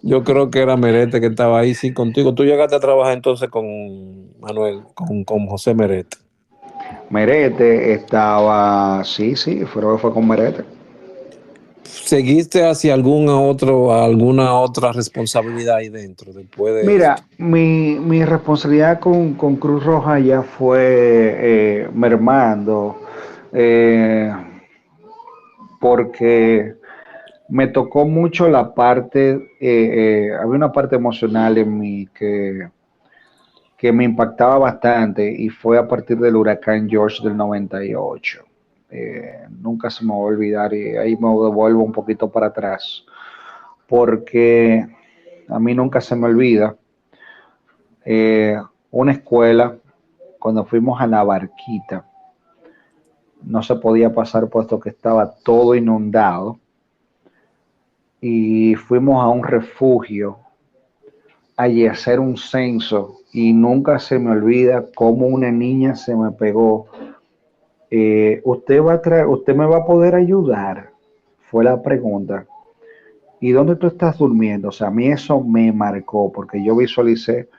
A: Yo creo que era Merete que estaba ahí, sí, contigo. Tú llegaste a trabajar entonces con Manuel, con José Merete.
C: Merete estaba, sí, fue con Merete.
A: ¿Seguiste hacia alguna otra responsabilidad ahí dentro después de
C: Mira,
A: esto?
C: mi responsabilidad con Cruz Roja ya fue mermando, eh, porque me tocó mucho la parte, había una parte emocional en mí que me impactaba bastante, y fue a partir del huracán George del 98. Nunca se me va a olvidar, y ahí me devuelvo un poquito para atrás, porque a mí nunca se me olvida una escuela, cuando fuimos a la Barquita, no se podía pasar puesto que estaba todo inundado, y fuimos a un refugio allí a hacer un censo, y nunca se me olvida cómo una niña se me pegó. ¿Usted me va a poder ayudar? Fue la pregunta. ¿Y dónde tú estás durmiendo? O sea, a mí eso me marcó, porque yo visualicé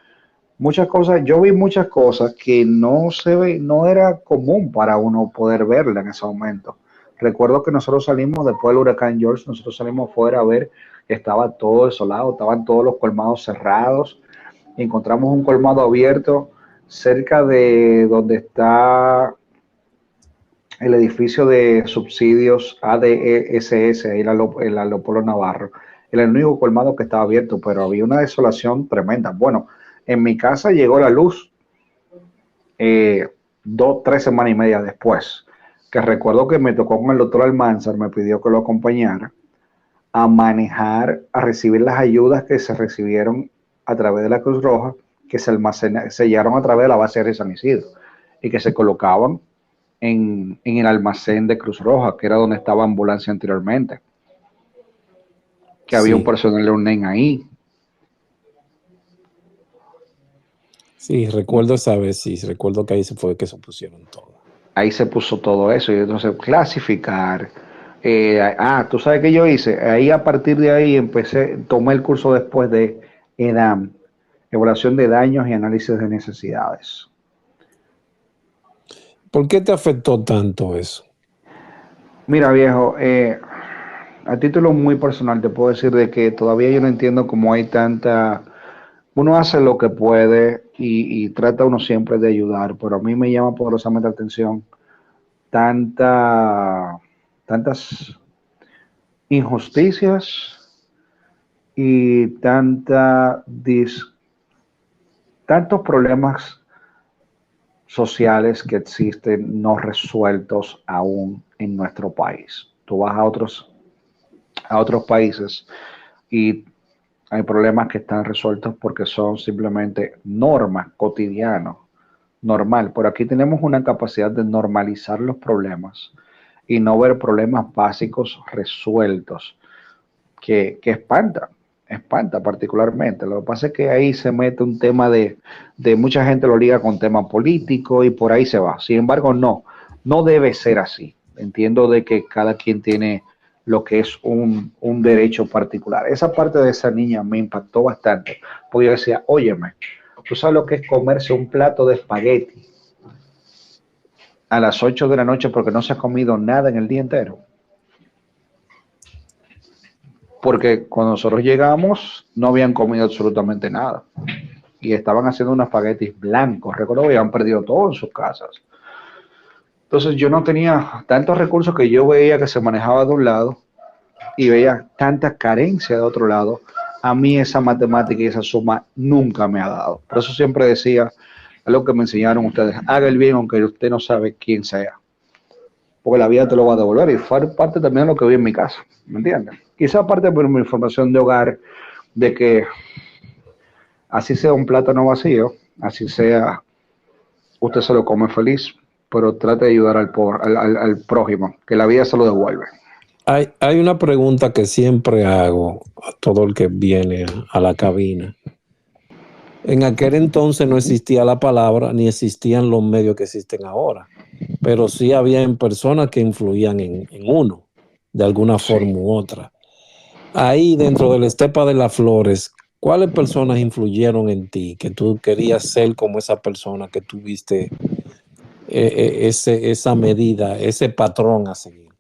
C: muchas cosas, yo vi muchas cosas que no era común para uno poder verla en ese momento. Recuerdo que nosotros salimos después del huracán George, nosotros salimos fuera a ver que estaba todo desolado, estaban todos los colmados cerrados. Encontramos un colmado abierto cerca de donde está el edificio de subsidios ADSS, ahí en la Leopoldo Navarro. Era el único colmado que estaba abierto, pero había una desolación tremenda. Bueno, en mi casa llegó la luz 3 semanas y media después, que recuerdo que me tocó con el doctor Almanzar, me pidió que lo acompañara a manejar, a recibir las ayudas que se recibieron a través de la Cruz Roja, que se llegaron a través de la base de San Isidro, y que se colocaban en el almacén de Cruz Roja, que era donde estaba ambulancia anteriormente, que había un personal de UNEN ahí.
A: Sí, recuerdo esa vez, sí, recuerdo que ahí se fue que se pusieron todo.
C: Ahí se puso todo eso, y entonces clasificar. Tú sabes qué yo hice. Ahí, a partir de ahí, tomé el curso después de EDAM, evaluación de daños y análisis de necesidades.
A: ¿Por qué te afectó tanto eso?
C: Mira, viejo, a título muy personal te puedo decir de que todavía yo no entiendo cómo hay tanta... Uno hace lo que puede y trata uno siempre de ayudar, pero a mí me llama poderosamente la atención tantas injusticias y tantos problemas sociales que existen no resueltos aún en nuestro país. Tú vas a otros países y hay problemas que están resueltos porque son simplemente normas cotidianas, normal. Por aquí tenemos una capacidad de normalizar los problemas y no ver problemas básicos resueltos que espanta particularmente. Lo que pasa es que ahí se mete un tema de mucha gente lo liga con tema político y por ahí se va. Sin embargo, no debe ser así. Entiendo de que cada quien tiene lo que es un derecho particular. Esa parte de esa niña me impactó bastante, porque yo decía, óyeme, ¿tú sabes lo que es comerse un plato de espagueti a las 8 de la noche porque no se ha comido nada en el día entero? Porque cuando nosotros llegamos no habían comido absolutamente nada y estaban haciendo unos espaguetis blancos, recuerdo que habían perdido todo en sus casas. Entonces yo no tenía tantos recursos, que yo veía que se manejaba de un lado y veía tanta carencia de otro lado. A mí esa matemática y esa suma nunca me ha dado. Por eso siempre decía, es lo que me enseñaron ustedes, haga el bien aunque usted no sabe quién sea, porque la vida te lo va a devolver, y fue parte también de lo que vi en mi casa, ¿me entiendes? Quizá parte por mi formación de hogar, de que así sea un plátano vacío, así sea, usted se lo come feliz, pero trate de ayudar al prójimo, que la vida se lo devuelve.
A: Hay una pregunta que siempre hago a todo el que viene a la cabina. En aquel entonces no existía la palabra ni existían los medios que existen ahora, pero sí habían personas que influían en uno, de alguna forma
C: Sí.
A: u otra. Ahí dentro de la Estepa de las Flores, ¿cuáles personas influyeron en ti que tú querías ser como esa persona, que tuviste esa medida, ese patrón a seguir?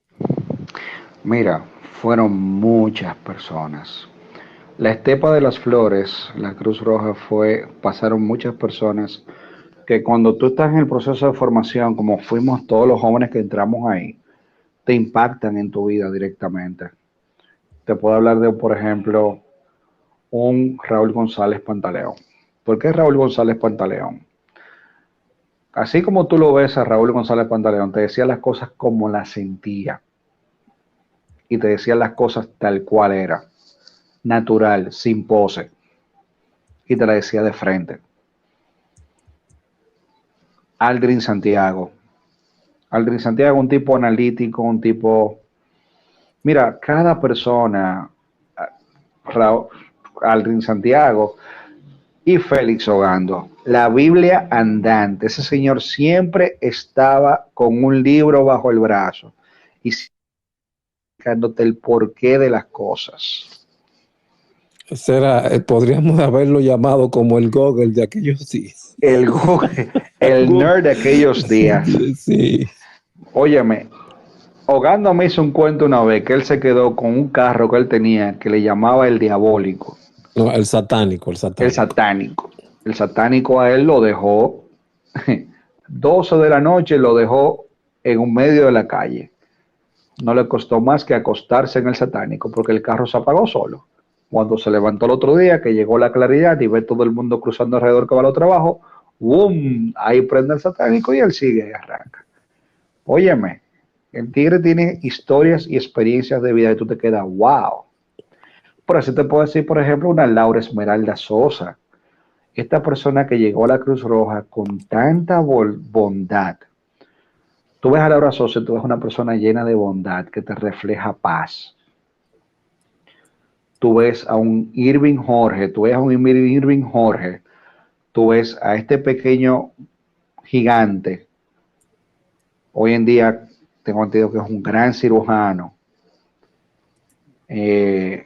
C: Mira, fueron muchas personas. La Estepa de las Flores, la Cruz Roja, pasaron muchas personas que cuando tú estás en el proceso de formación, como fuimos todos los jóvenes que entramos ahí, te impactan en tu vida directamente. Te puedo hablar de, por ejemplo, un Raúl González Pantaleón. ¿Por qué Raúl González Pantaleón? Así como tú lo ves a Raúl González Pantaleón, te decía las cosas como las sentía y te decía las cosas tal cual era, natural, sin pose, y te la decía de frente. Aldrin Santiago. Aldrin Santiago, un tipo analítico, un tipo... Mira, cada persona, Aldrin Santiago y Félix Ogando, la Biblia andante, ese señor siempre estaba con un libro bajo el brazo y explicándote el porqué de las cosas.
A: Podríamos haberlo llamado como el Google de aquellos días.
C: El nerd de aquellos días.
A: Sí.
C: Óyeme, Ogando me hizo un cuento una vez que él se quedó con un carro que él tenía que le llamaba el diabólico.
A: No, el satánico.
C: El satánico a él lo dejó 12 de la noche, lo dejó en un medio de la calle. No le costó más que acostarse en el satánico porque el carro se apagó solo. Cuando se levantó el otro día, que llegó la claridad y ve todo el mundo cruzando alrededor que va al trabajo, ¡boom! Ahí prende el satánico y él sigue y arranca. Óyeme, el tigre tiene historias y experiencias de vida y tú te quedas, wow. Por así te puedo decir, por ejemplo, una Laura Esmeralda Sosa. Esta persona que llegó a la Cruz Roja con tanta bondad. Tú ves a Laura Sosa y tú ves una persona llena de bondad que te refleja paz. Tú ves a un Irving Jorge, tú ves a este pequeño gigante. Hoy en día tengo entendido que es un gran cirujano, que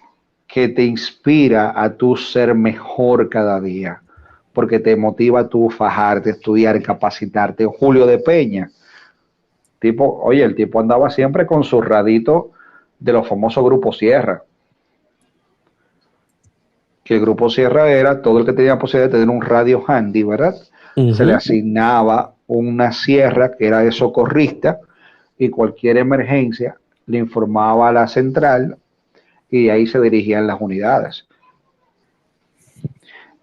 C: te inspira a tu ser mejor cada día, porque te motiva a tu fajarte, estudiar, capacitarte. Julio de Peña, el tipo andaba siempre con su radito de los famosos grupos Sierra, que el grupo Sierra era todo el que tenía la posibilidad de tener un radio handy, ¿verdad? Se le asignaba una sierra que era de socorrista y cualquier emergencia le informaba a la central y ahí se dirigían las unidades.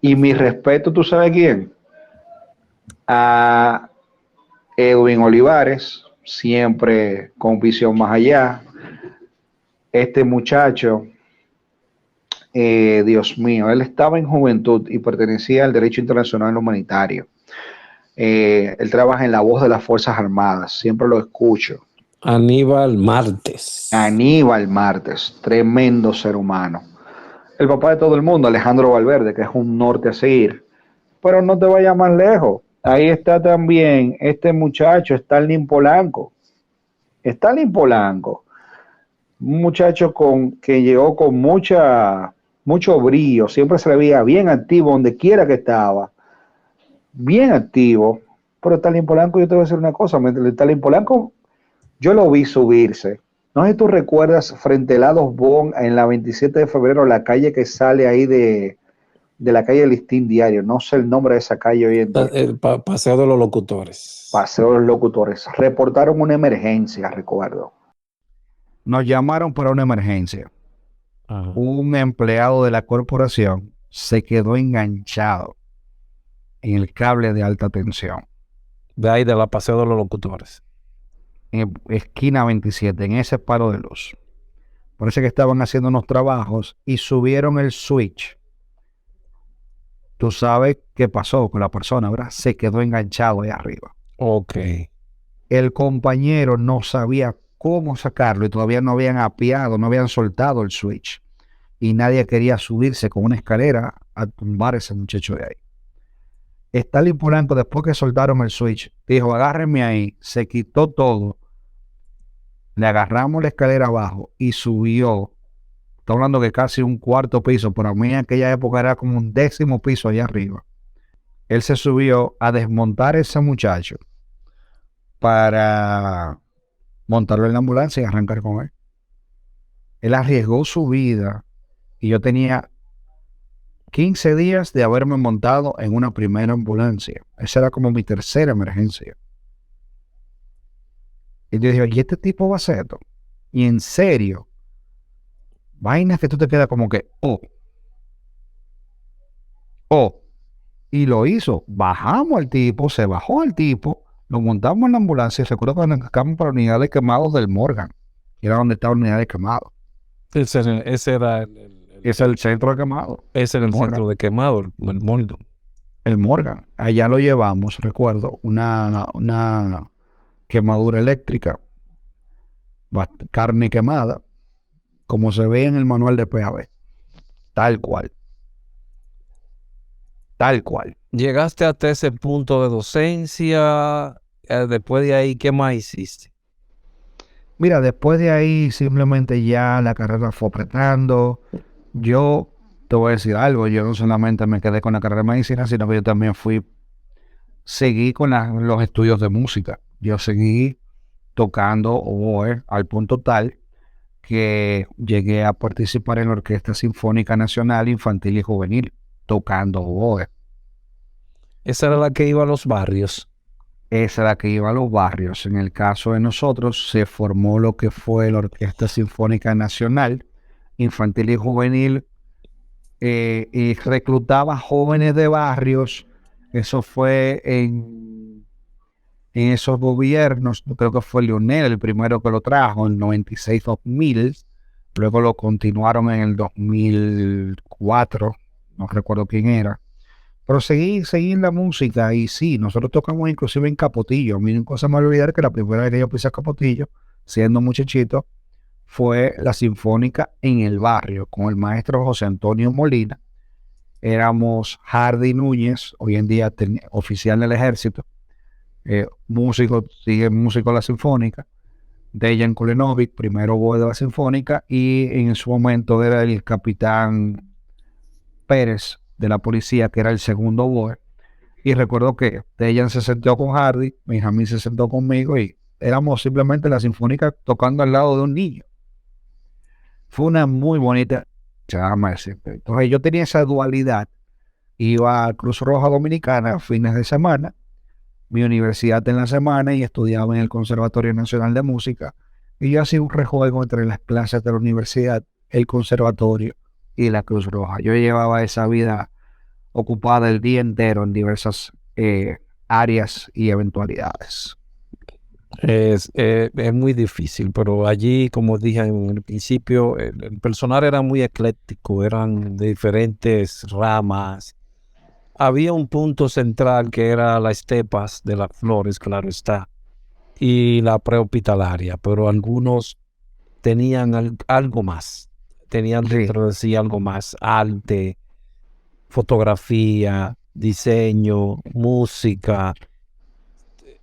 C: Y mi respeto, ¿tú sabes quién? A Edwin Olivares, siempre con visión más allá. Este muchacho, Dios mío, él estaba en juventud y pertenecía al derecho internacional humanitario. Él trabaja en la voz de las Fuerzas Armadas, siempre lo escucho.
A: Aníbal Martes,
C: tremendo ser humano. El papá de todo el mundo, Alejandro Valverde, que es un norte a seguir. Pero no te vayas más lejos. Ahí está también este muchacho, Stalin Polanco. un muchacho que llegó con mucho brillo, siempre se le veía bien activo donde quiera que estaba, bien activo. Pero Stalin Polanco, yo te voy a decir una cosa, Stalin Polanco, yo lo vi subirse. No sé si tú recuerdas frente a Lados Bon en la 27 de febrero, la calle que sale ahí de la calle Listín Diario, no sé el nombre de esa calle hoy en día.
A: Paseo de los Locutores.
C: Paseo de los Locutores. Reportaron una emergencia, recuerdo. Nos llamaron para una emergencia. Ajá. Un empleado de la corporación se quedó enganchado en el cable de alta tensión.
A: De ahí de la Paseo de los Locutores.
C: En esquina 27, en ese palo de luz. Parece que estaban haciendo unos trabajos y subieron el switch. Tú sabes qué pasó con la persona, ¿verdad? Se quedó enganchado ahí arriba.
A: Ok.
C: El compañero no sabía cómo sacarlo y todavía no habían apiado, no habían soltado el switch. Y nadie quería subirse con una escalera a tumbar a ese muchacho de ahí. Stalin Polanco, después que soltaron el switch, dijo, agárrenme ahí, se quitó todo, le agarramos la escalera abajo y subió. Estoy hablando que casi un cuarto piso, pero mí en aquella época era como un 10º piso allá arriba. Él se subió a desmontar a ese muchacho para montarlo en la ambulancia y arrancar con él. Él arriesgó su vida y yo tenía 15 días de haberme montado en una primera ambulancia. Esa era como mi tercera emergencia. Y yo dije, ¿y este tipo va a hacer esto? Y en serio, vainas que tú te quedas como que, y lo hizo. Bajamos al tipo, se bajó al tipo, lo montamos en la ambulancia y recuerdo que nos sacamos para la unidad de quemados del Morgan. Era donde estaba la unidad de quemados.
A: Ese era
C: es el centro de quemado.
A: Ese era el centro de quemado, el Morgan.
C: El Morgan. Allá lo llevamos, recuerdo, una quemadura eléctrica, carne quemada, como se ve en el manual de PAB. Tal cual. Tal cual.
A: Llegaste hasta ese punto de docencia. Después de ahí, ¿qué más hiciste?
C: Mira, después de ahí simplemente ya la carrera fue apretando. Yo te voy a decir algo, yo no solamente me quedé con la carrera de medicina, sino que yo también seguí con los estudios de música. Yo seguí tocando oboe al punto tal que llegué a participar en la Orquesta Sinfónica Nacional Infantil y Juvenil, tocando oboe.
A: ¿Esa era la que iba a los barrios?
C: Esa era la que iba a los barrios. En el caso de nosotros se formó lo que fue la Orquesta Sinfónica Nacional Infantil y Juvenil, y reclutaba jóvenes de barrios. Eso fue en esos gobiernos. Creo que fue Leonel el primero que lo trajo en 96-2000. Luego lo continuaron en el 2004. No recuerdo quién era. Pero seguí en la música y sí, nosotros tocamos inclusive en Capotillo. A mí no cosa me olvidar que la primera vez que yo pisé a Capotillo, siendo muchachito, fue la Sinfónica en el barrio con el maestro José Antonio Molina. Éramos Hardy Núñez, hoy en día oficial del ejército, sigue músico de la Sinfónica, Dejan Kulenovic, primero oboe de la Sinfónica, y en su momento era el capitán Pérez de la policía, que era el segundo oboe. Y recuerdo que Dejan se sentó con Hardy, Benjamín se sentó conmigo y éramos simplemente la Sinfónica tocando al lado de un niño. Fue una muy bonita. Entonces yo tenía esa dualidad. Iba a Cruz Roja Dominicana fines de semana, mi universidad en la semana, y estudiaba en el Conservatorio Nacional de Música. Y yo hacía un rejuego entre las clases de la universidad, el conservatorio y la Cruz Roja. Yo llevaba esa vida ocupada el día entero en diversas áreas y eventualidades.
A: Es muy difícil, pero allí, como dije en el principio, el personal era muy ecléctico, eran de diferentes ramas. Había un punto central que era las estepas de las flores, claro está, y la prehospitalaria, pero algunos tenían algo más, tenían dentro de sí algo más: arte, fotografía, diseño, música.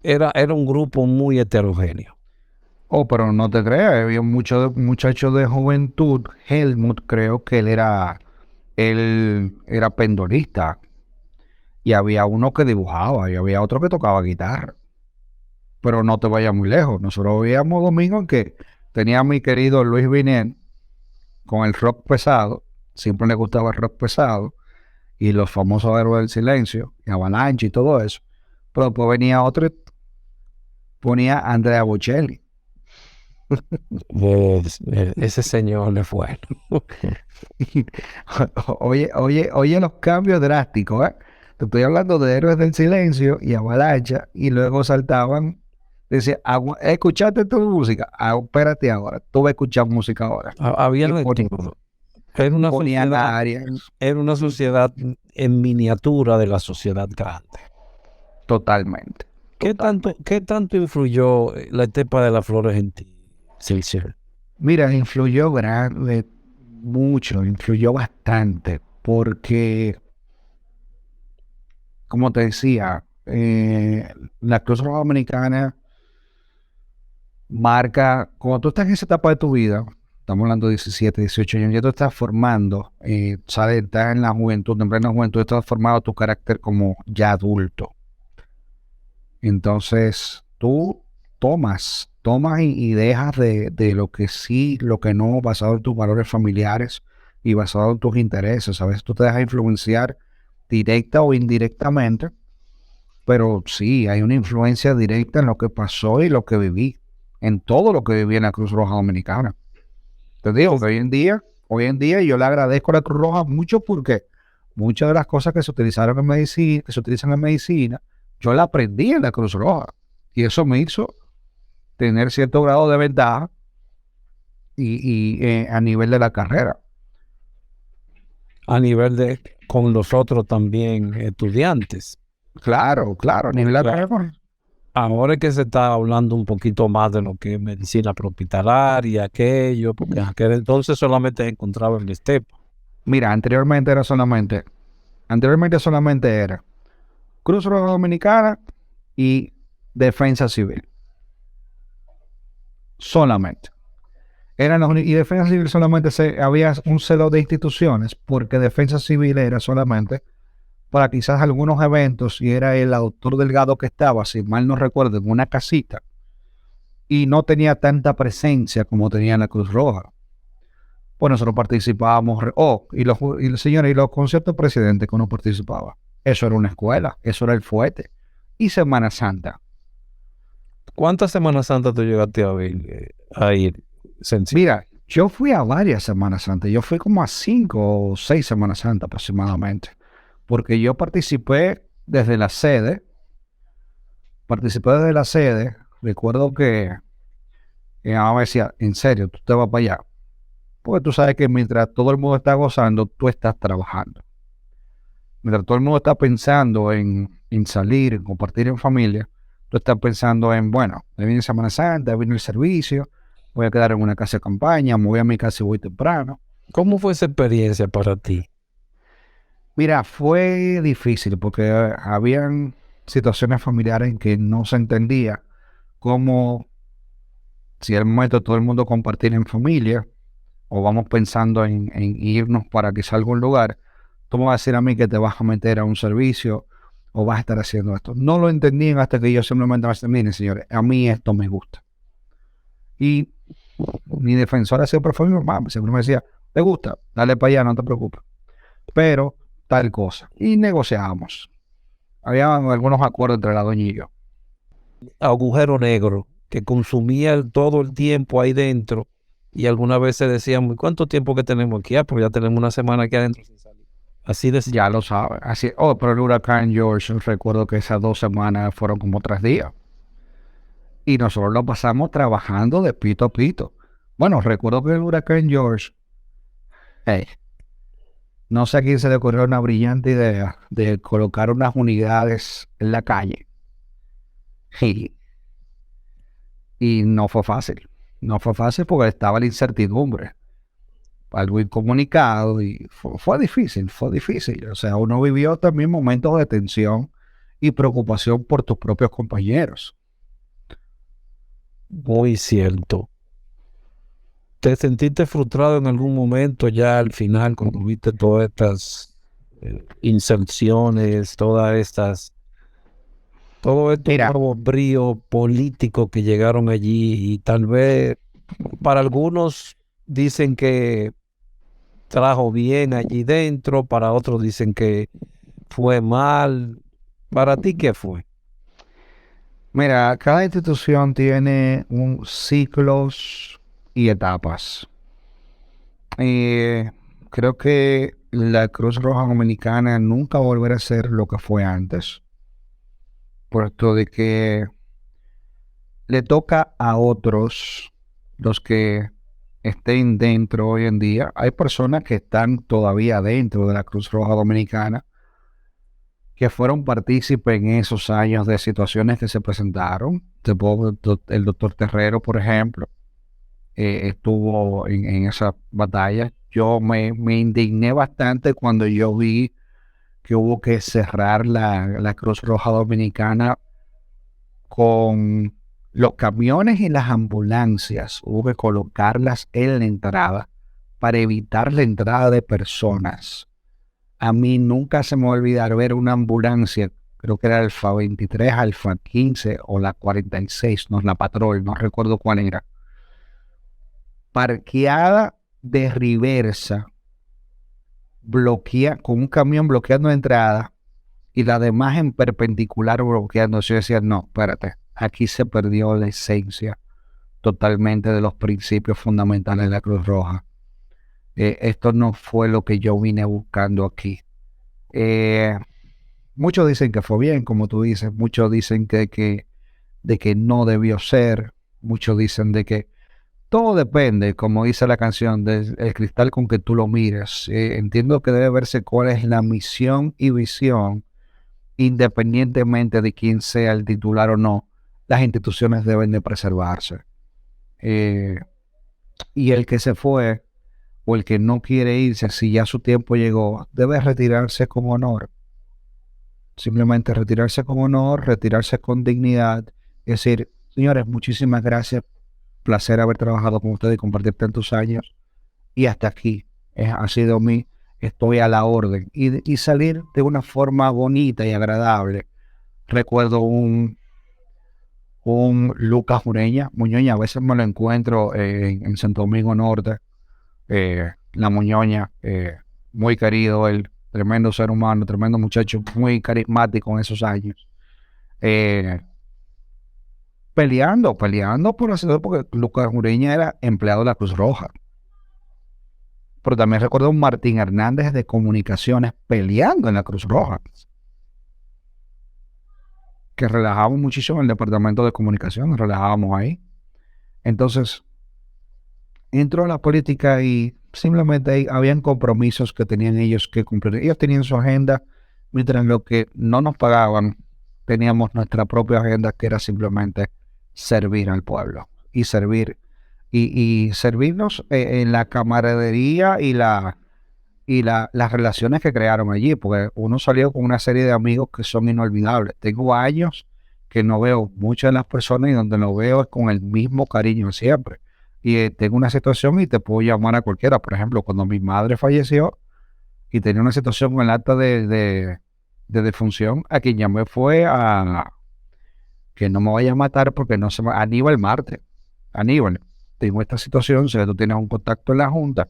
A: Era un grupo muy heterogéneo.
C: Oh, pero no te creas, había un muchacho de juventud, Helmut, creo que él era pendolista, y había uno que dibujaba, y había otro que tocaba guitarra. Pero no te vayas muy lejos. Nosotros veíamos domingo en que tenía a mi querido Luis Vinier con el rock pesado, siempre le gustaba el rock pesado, y los famosos Héroes del Silencio, y Avalanche y todo eso. Pero después venía otro y ponía a Andrea Bocelli.
A: Ese señor le fue.
C: Oye los cambios drásticos, ¿eh? Te estoy hablando de Héroes del Silencio y Avalancha, y luego saltaban, decía, escuchaste tu música, espérate ahora, tú vas a escuchar música ahora.
A: Había
C: Y
A: de
C: ponía-
A: todo. Era una
C: ponían
A: sociedad,
C: áreas
A: era una sociedad en miniatura de la sociedad grande.
C: totalmente.
A: ¿Qué tanto influyó la etapa de las flores en ti? Sí, sí.
C: Mira, influyó grande, mucho, influyó bastante, porque, como te decía, la Cruz Roja Dominicana marca, cuando tú estás en esa etapa de tu vida, estamos hablando de 17, 18 años, ya tú estás formando, sabes, estás en la juventud, en plena juventud, estás formando tu carácter como ya adulto. Entonces, tú tomas y dejas de lo que sí, lo que no, basado en tus valores familiares y basado en tus intereses. A veces tú te dejas influenciar directa o indirectamente, pero sí, hay una influencia directa en lo que pasó y lo que viví, en todo lo que viví en la Cruz Roja Dominicana. Te digo que hoy en día yo le agradezco a la Cruz Roja mucho porque muchas de las cosas que se utilizaron en medicina, que se utilizan en medicina, yo la aprendí en la Cruz Roja. Y eso me hizo tener cierto grado de ventaja a nivel de la carrera.
A: A nivel de con los otros también estudiantes.
C: Claro, a nivel de la carrera.
A: Ahora es que se está hablando un poquito más de lo que es medicina prehospitalaria, aquello, porque en aquel entonces solamente se encontraba en el Estepa.
C: Mira, anteriormente solamente era Cruz Roja Dominicana y Defensa Civil. Solamente. Y Defensa Civil solamente había un celo de instituciones, porque Defensa Civil era solamente para quizás algunos eventos, y era el doctor Delgado que estaba, si mal no recuerdo, en una casita, y no tenía tanta presencia como tenía en la Cruz Roja. Pues nosotros participábamos, y los conciertos presidentes que uno participaba, eso era una escuela, eso era el fuete. Y Semana Santa.
A: ¿Cuántas Semanas Santas tú llegaste a ir?
C: Mira, yo fui a varias Semanas Santas, yo fui como a 5 o 6 Semanas Santas aproximadamente, porque yo participé desde la sede, recuerdo que mi mamá me decía, en serio, tú te vas para allá, porque tú sabes que mientras todo el mundo está gozando, tú estás trabajando. Mientras todo el mundo está pensando en salir, en compartir en familia, tú estás pensando en, bueno, me viene Semana Santa, viene el servicio, voy a quedar en una casa de campaña, me voy a mi casa y voy temprano.
A: ¿Cómo fue esa experiencia para ti?
C: Mira, fue difícil porque habían situaciones familiares en que no se entendía cómo, si el momento de todo el mundo compartir en familia, o vamos pensando en irnos para quizá algún lugar, tú me vas a decir a mí que te vas a meter a un servicio o vas a estar haciendo esto. No lo entendían hasta que yo simplemente me decía, miren señores, a mí esto me gusta. Y mi defensora siempre fue mi mamá, siempre me decía, ¿te gusta? Dale para allá, no te preocupes. Pero tal cosa. Y negociábamos. Había algunos acuerdos entre la doña y yo.
A: Agujero negro que consumía todo el tiempo ahí dentro, y algunas veces decíamos, ¿cuánto tiempo que tenemos aquí? Pues ya tenemos una semana aquí adentro sin salir. Así decía.
C: Ya lo sabes. Así, pero el huracán George, recuerdo que esas 2 semanas fueron como 3 días. Y nosotros lo pasamos trabajando de pito a pito. Bueno, recuerdo que el huracán George, no sé a quién se le ocurrió una brillante idea de colocar unas unidades en la calle. Y no fue fácil. No fue fácil porque estaba la incertidumbre. Algo incomunicado y fue difícil. O sea, uno vivió también momentos de tensión y preocupación por tus propios compañeros.
A: Muy cierto. ¿Te sentiste frustrado en algún momento ya al final cuando viste todas estas inserciones, todo estos
C: Mira,
A: nuevos bríos políticos que llegaron allí y tal vez para algunos dicen que trajo bien allí dentro, para otros dicen que fue mal? ¿Para ti qué fue?
C: mira, cada institución tiene un ciclos y etapas. Creo que la Cruz Roja Dominicana nunca volverá a ser lo que fue antes, puesto de que le toca a otros los que estén dentro hoy en día. Hay personas que están todavía dentro de la Cruz Roja Dominicana, que fueron partícipes en esos años de situaciones que se presentaron. El doctor Terrero, por ejemplo, estuvo en esa batalla. Yo me indigné bastante cuando yo vi que hubo que cerrar la Cruz Roja Dominicana con los camiones y las ambulancias. Hubo que colocarlas en la entrada para evitar la entrada de personas. A mí nunca se me va a olvidar ver una ambulancia, creo que era Alfa 23, Alfa 15 o la 46, no, la Patrol, no recuerdo cuál era, parqueada de reversa, con un camión bloqueando la entrada y la demás en perpendicular bloqueando. Yo decía, no, espérate, aquí se perdió la esencia totalmente de los principios fundamentales de la Cruz Roja. Esto no fue lo que yo vine buscando aquí. Eh, Muchos dicen que fue bien, como tú dices, muchos dicen de que no debió ser, muchos dicen de que todo depende, como dice la canción, del el cristal con que tú lo mires. Entiendo que debe verse cuál es la misión y visión, independientemente de quién sea el titular o no. Las instituciones deben de preservarse. Eh, y el que se fue o el que no quiere irse, si ya su tiempo llegó, debe retirarse con honor. Simplemente retirarse con honor, retirarse con dignidad. Es decir, señores, muchísimas gracias. Placer haber trabajado con ustedes y compartir tantos años. Y hasta aquí. Ha sido mi, estoy a la orden. Y salir de una forma bonita y agradable. Recuerdo un Lucas Muñoña, a veces me lo encuentro en Santo Domingo Norte. La Muñoña, muy querido, el tremendo ser humano, tremendo muchacho, muy carismático en esos años. Peleando por la ciudad, porque Lucas Ureña era empleado de la Cruz Roja. Pero también recuerdo a un Martín Hernández de Comunicaciones peleando en la Cruz Roja, que relajábamos muchísimo en el departamento de comunicación, relajábamos ahí. Entonces, entró a la política y simplemente ahí habían compromisos que tenían ellos que cumplir. Ellos tenían su agenda, mientras lo que no nos pagaban, teníamos nuestra propia agenda, que era simplemente servir al pueblo y servir y servirnos en la camaradería las relaciones que crearon allí, porque uno salió con una serie de amigos que son inolvidables. Tengo años que no veo muchas de las personas y donde lo veo es con el mismo cariño siempre. Y tengo una situación y te puedo llamar a cualquiera. Por ejemplo, cuando mi madre falleció y tenía una situación con el acta de defunción, a quien llamé fue a que no me vaya a matar porque no se me... Aníbal Marte. Aníbal, tengo esta situación, sé que tú tienes un contacto en la Junta,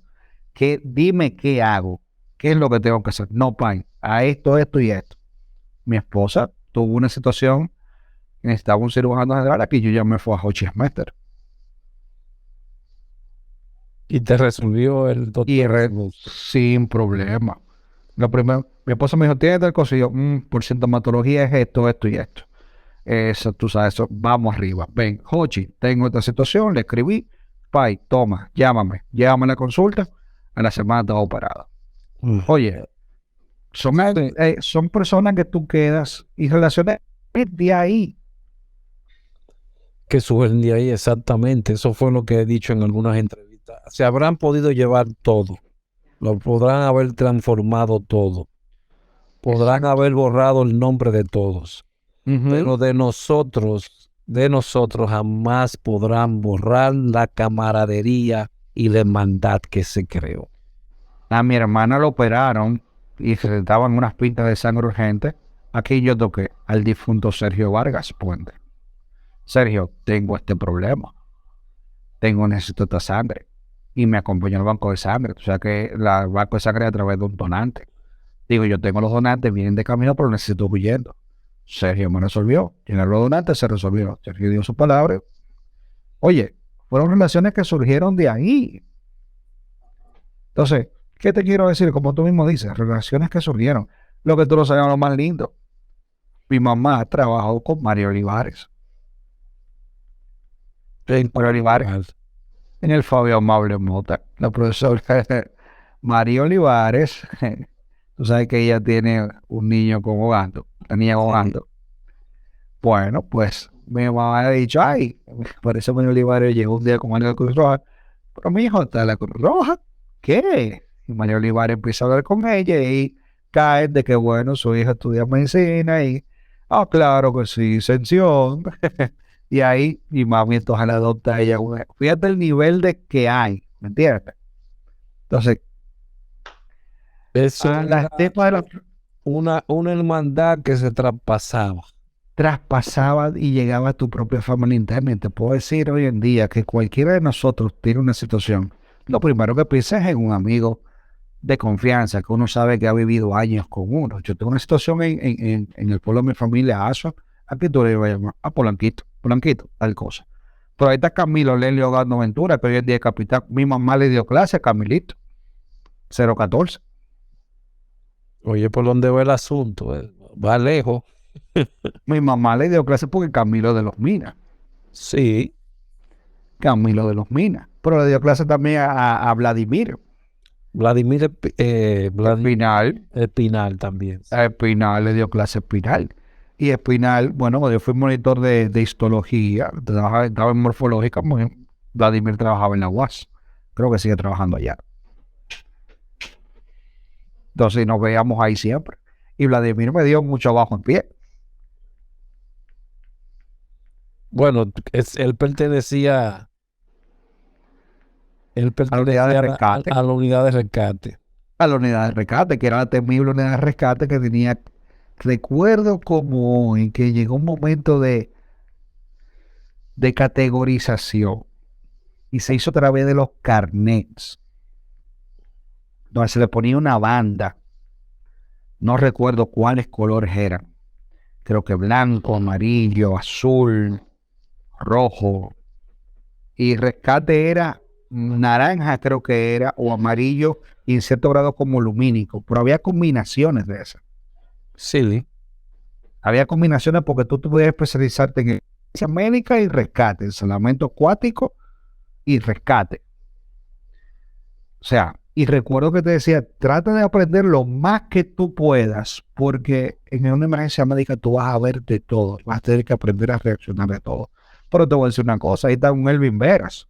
C: que dime qué hago, qué es lo que tengo que hacer. No, pan, a esto y esto. Mi esposa tuvo una situación, necesitaba un cirujano general, aquí yo llamé fue a Jochi Smester.
A: Y te resolvió el
C: Y
A: doctor.
C: sin problema. Lo primero, mi esposa me dijo, ¿tienes tal cosa? Y yo, por sintomatología es esto y esto. Eso, tú sabes, eso, vamos arriba. Ven, Jochi, tengo esta situación, le escribí, pay, toma, llámame a la consulta, a la semana estaba operada. Oye, son personas que tú quedas y relaciones de ahí.
A: Que suben de ahí, exactamente. Eso fue lo que he dicho en algunas entrevistas. Se habrán podido llevar todo. Lo podrán haber transformado todo. Podrán haber borrado el nombre de todos. Pero de nosotros, de nosotros jamás podrán borrar la camaradería y la hermandad que se creó.
C: A mi hermana lo operaron y se estaban unas pintas de sangre urgente. Aquí yo toqué al difunto Sergio Vargas Puente. Sergio, tengo este problema. Necesito esta sangre. Y me acompañó al banco de sangre. O sea que el banco de sangre es a través de un donante. Digo, yo tengo los donantes, vienen de camino, pero necesito huyendo. Sergio me resolvió. Llenar los donantes se resolvió. Sergio dio su palabra. Oye, fueron relaciones que surgieron de ahí. Entonces, ¿qué te quiero decir? Como tú mismo dices, relaciones que surgieron. Lo que tú lo sabes lo más lindo. Mi mamá trabajó con Mario Olivares. Mario Olivares. En el Fabio Amable Mota. La profesora María Olivares. Tú sabes que ella tiene un niño con ahogando. La niña ahogando. Bueno, pues mi mamá ha dicho, ay, por eso María Olivares llegó un día con María Cruz Roja. Pero mi hijo está en la Cruz Roja. ¿Qué? Y María Olivares empieza a hablar con ella y cae de que, bueno, su hija estudia medicina y, claro que sí, exención. Y ahí mi mami entonces la adopta a ella. Fíjate el nivel de que hay, ¿me entiendes? Entonces,
A: eso era una hermandad que se
C: traspasaba y llegaba a tu propia familia interna. Y te puedo decir hoy en día que cualquiera de nosotros tiene una situación. Lo primero que piensa es en un amigo de confianza, que uno sabe que ha vivido años con uno. Yo tengo una situación en el pueblo de mi familia, Asua. Aquí tú le vas a llamar a Polanquito, tal cosa. Pero ahí está Camilo Lelio Gando Ventura, que hoy en día es capitán. Mi mamá le dio clase a Camilito, 014.
A: Oye, ¿por dónde va el asunto? Va lejos.
C: Mi mamá le dio clase porque Camilo de los Minas.
A: Sí.
C: Camilo de los Minas. Pero le dio clase también a Vladimir.
A: Vladimir
C: Espinal
A: también.
C: A Espinal le dio clase a Espinal. Y Espinal, bueno, yo fui monitor de histología, estaba en morfológica, Vladimir trabajaba en la UAS. Creo que sigue trabajando allá. Entonces nos veíamos ahí siempre. Y Vladimir me dio mucho abajo en pie.
A: Bueno, él pertenecía
C: a la unidad de rescate.
A: A la unidad de rescate.
C: A la unidad de rescate, que era la temible unidad de rescate que tenía. Recuerdo como en que llegó un momento de categorización y se hizo a través de los carnets, donde se le ponía una banda. No recuerdo cuáles colores eran. Creo que blanco, amarillo, azul, rojo. Y rescate era naranja, creo que era, o amarillo, y en cierto grado como lumínico. Pero había combinaciones de esas.
A: Sí.
C: Había combinaciones porque tú podías especializarte en ciencia médica y rescate, en salvamento acuático y rescate. O sea, y recuerdo que te decía, trata de aprender lo más que tú puedas, porque en una emergencia médica tú vas a ver de todo, vas a tener que aprender a reaccionar de todo. Pero te voy a decir una cosa, ahí está un Elvin Veras,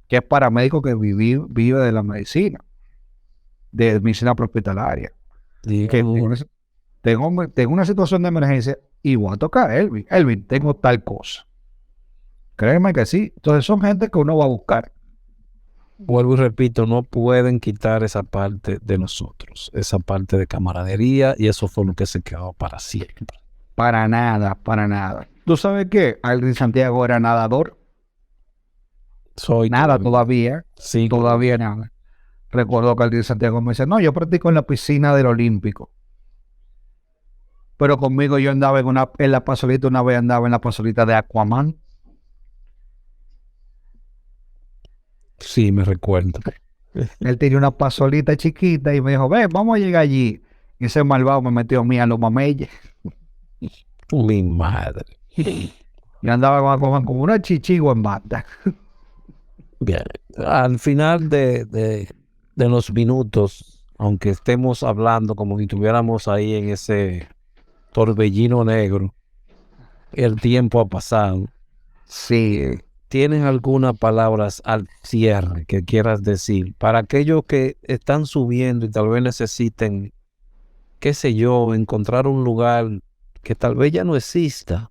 C: que es paramédico que vive de la medicina, de medicina prehospitalaria.
A: Sí,
C: que tengo una situación de emergencia y voy a tocar a Elvin. Elvin, tengo tal cosa. Créeme que sí. Entonces son gente que uno va a buscar.
A: Vuelvo y repito, no pueden quitar esa parte de nosotros, esa parte de camaradería, y eso fue lo que se quedó para siempre.
C: Para nada, para nada. ¿Tú sabes qué? Aldrin Santiago era nadador. Nada todavía. Sí, todavía nada. Recuerdo que Aldrin Santiago me dice, no, yo practico en la piscina del Olímpico. Pero conmigo yo andaba en la pasolita, una vez andaba en la pasolita de Aquaman.
A: Sí, me recuerdo.
C: Él tenía una pasolita chiquita y me dijo, ven, vamos a llegar allí. Y ese malvado me metió a mí a los mameyes.
A: Mi madre.
C: Y andaba con Aquaman como una chichigua en banda.
A: Bien, al final de los minutos, aunque estemos hablando como si estuviéramos ahí en ese torbellino negro, el tiempo ha pasado.
C: Sí.
A: ¿Tienes algunas palabras al cierre que quieras decir para aquellos que están subiendo y tal vez necesiten, qué sé yo, encontrar un lugar que tal vez ya no exista,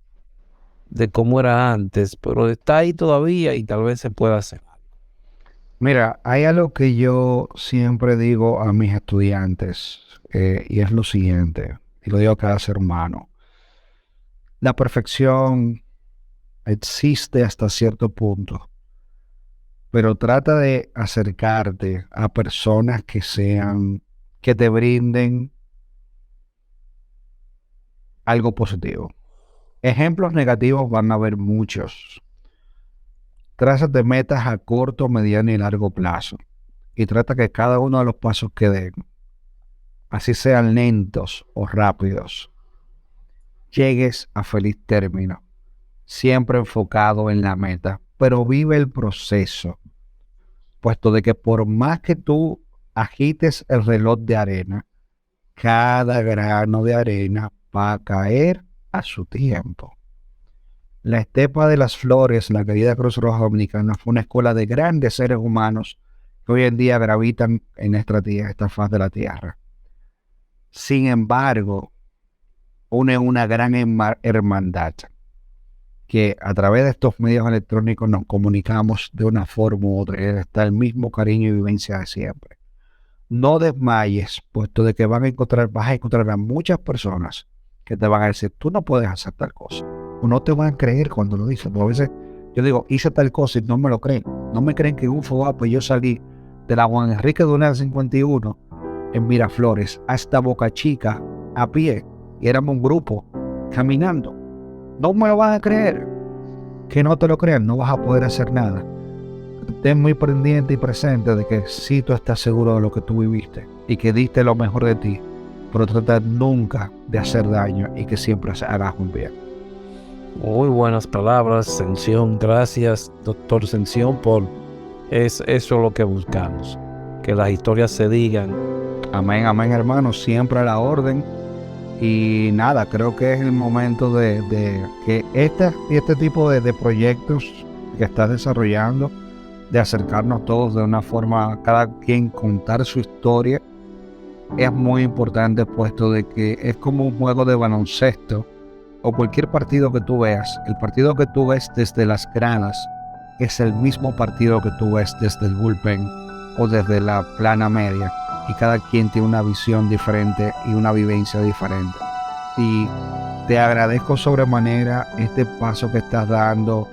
A: de cómo era antes, pero está ahí todavía y tal vez se pueda hacer.
D: Mira, hay algo que yo siempre digo a mis estudiantes, y es lo siguiente, y lo digo a cada ser humano. La perfección existe hasta cierto punto, pero trata de acercarte a personas que te brinden algo positivo. Ejemplos negativos van a haber muchos. Trázate metas a corto, mediano y largo plazo. Y trata que cada uno de los pasos que den, así sean lentos o rápidos, llegues a feliz término. Siempre enfocado en la meta, pero vive el proceso. Puesto de que por más que tú agites el reloj de arena, cada grano de arena va a caer a su tiempo. La Estepa de las Flores, la querida Cruz Roja Dominicana, fue una escuela de grandes seres humanos que hoy en día gravitan en esta faz de la tierra. Sin embargo, une una gran hermandad que a través de estos medios electrónicos nos comunicamos de una forma u otra. Está el mismo cariño y vivencia de siempre. No desmayes, puesto de que vas a encontrar a muchas personas que te van a decir, tú no puedes hacer tal cosa. O no te van a creer cuando lo dices. Porque a veces yo digo, hice tal cosa y no me lo creen. No me creen que pues yo salí de la Juan Enrique Dunal 51 en Miraflores hasta Boca Chica a pie. Y éramos un grupo caminando. No me lo van a creer. Que no te lo crean, no vas a poder hacer nada. Ten muy pendiente y presente de que sí tú estás seguro de lo que tú viviste y que diste lo mejor de ti, pero trata nunca de hacer daño y que siempre hagas un bien.
A: Muy buenas palabras, Sención. Gracias, doctor Sención, por eso es lo que buscamos, que las historias se digan.
D: Amén, amén, hermano, siempre a la orden. Y nada, creo que es el momento de que este tipo de proyectos que estás desarrollando, de acercarnos todos de una forma, cada quien contar su historia, es muy importante, puesto de que es como un juego de baloncesto o cualquier partido que tú veas. El partido que tú ves desde las gradas es el mismo partido que tú ves desde el bullpen o desde la plana media, y cada quien tiene una visión diferente y una vivencia diferente. Y te agradezco sobremanera este paso que estás dando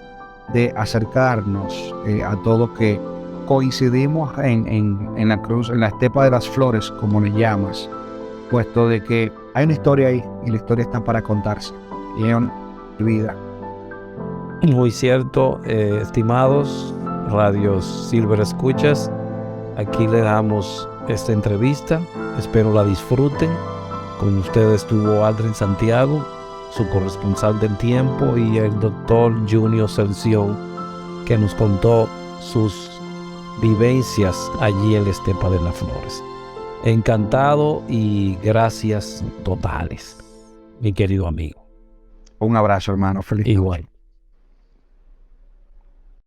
D: de acercarnos a todos que coincidimos en la cruz, en la Estepa de las Flores, como le llamas, puesto de que hay una historia ahí y la historia está para contarse y es una vida.
A: Muy cierto, estimados Radio Silver escuchas, aquí le damos esta entrevista, espero la disfruten. Con ustedes estuvo Aldrin Santiago, su corresponsal del tiempo, y el doctor Junior Sención, que nos contó sus vivencias allí en la Estepa de las Flores. Encantado y gracias totales, mi querido amigo.
D: Un abrazo, hermano. Feliz.
A: Igual.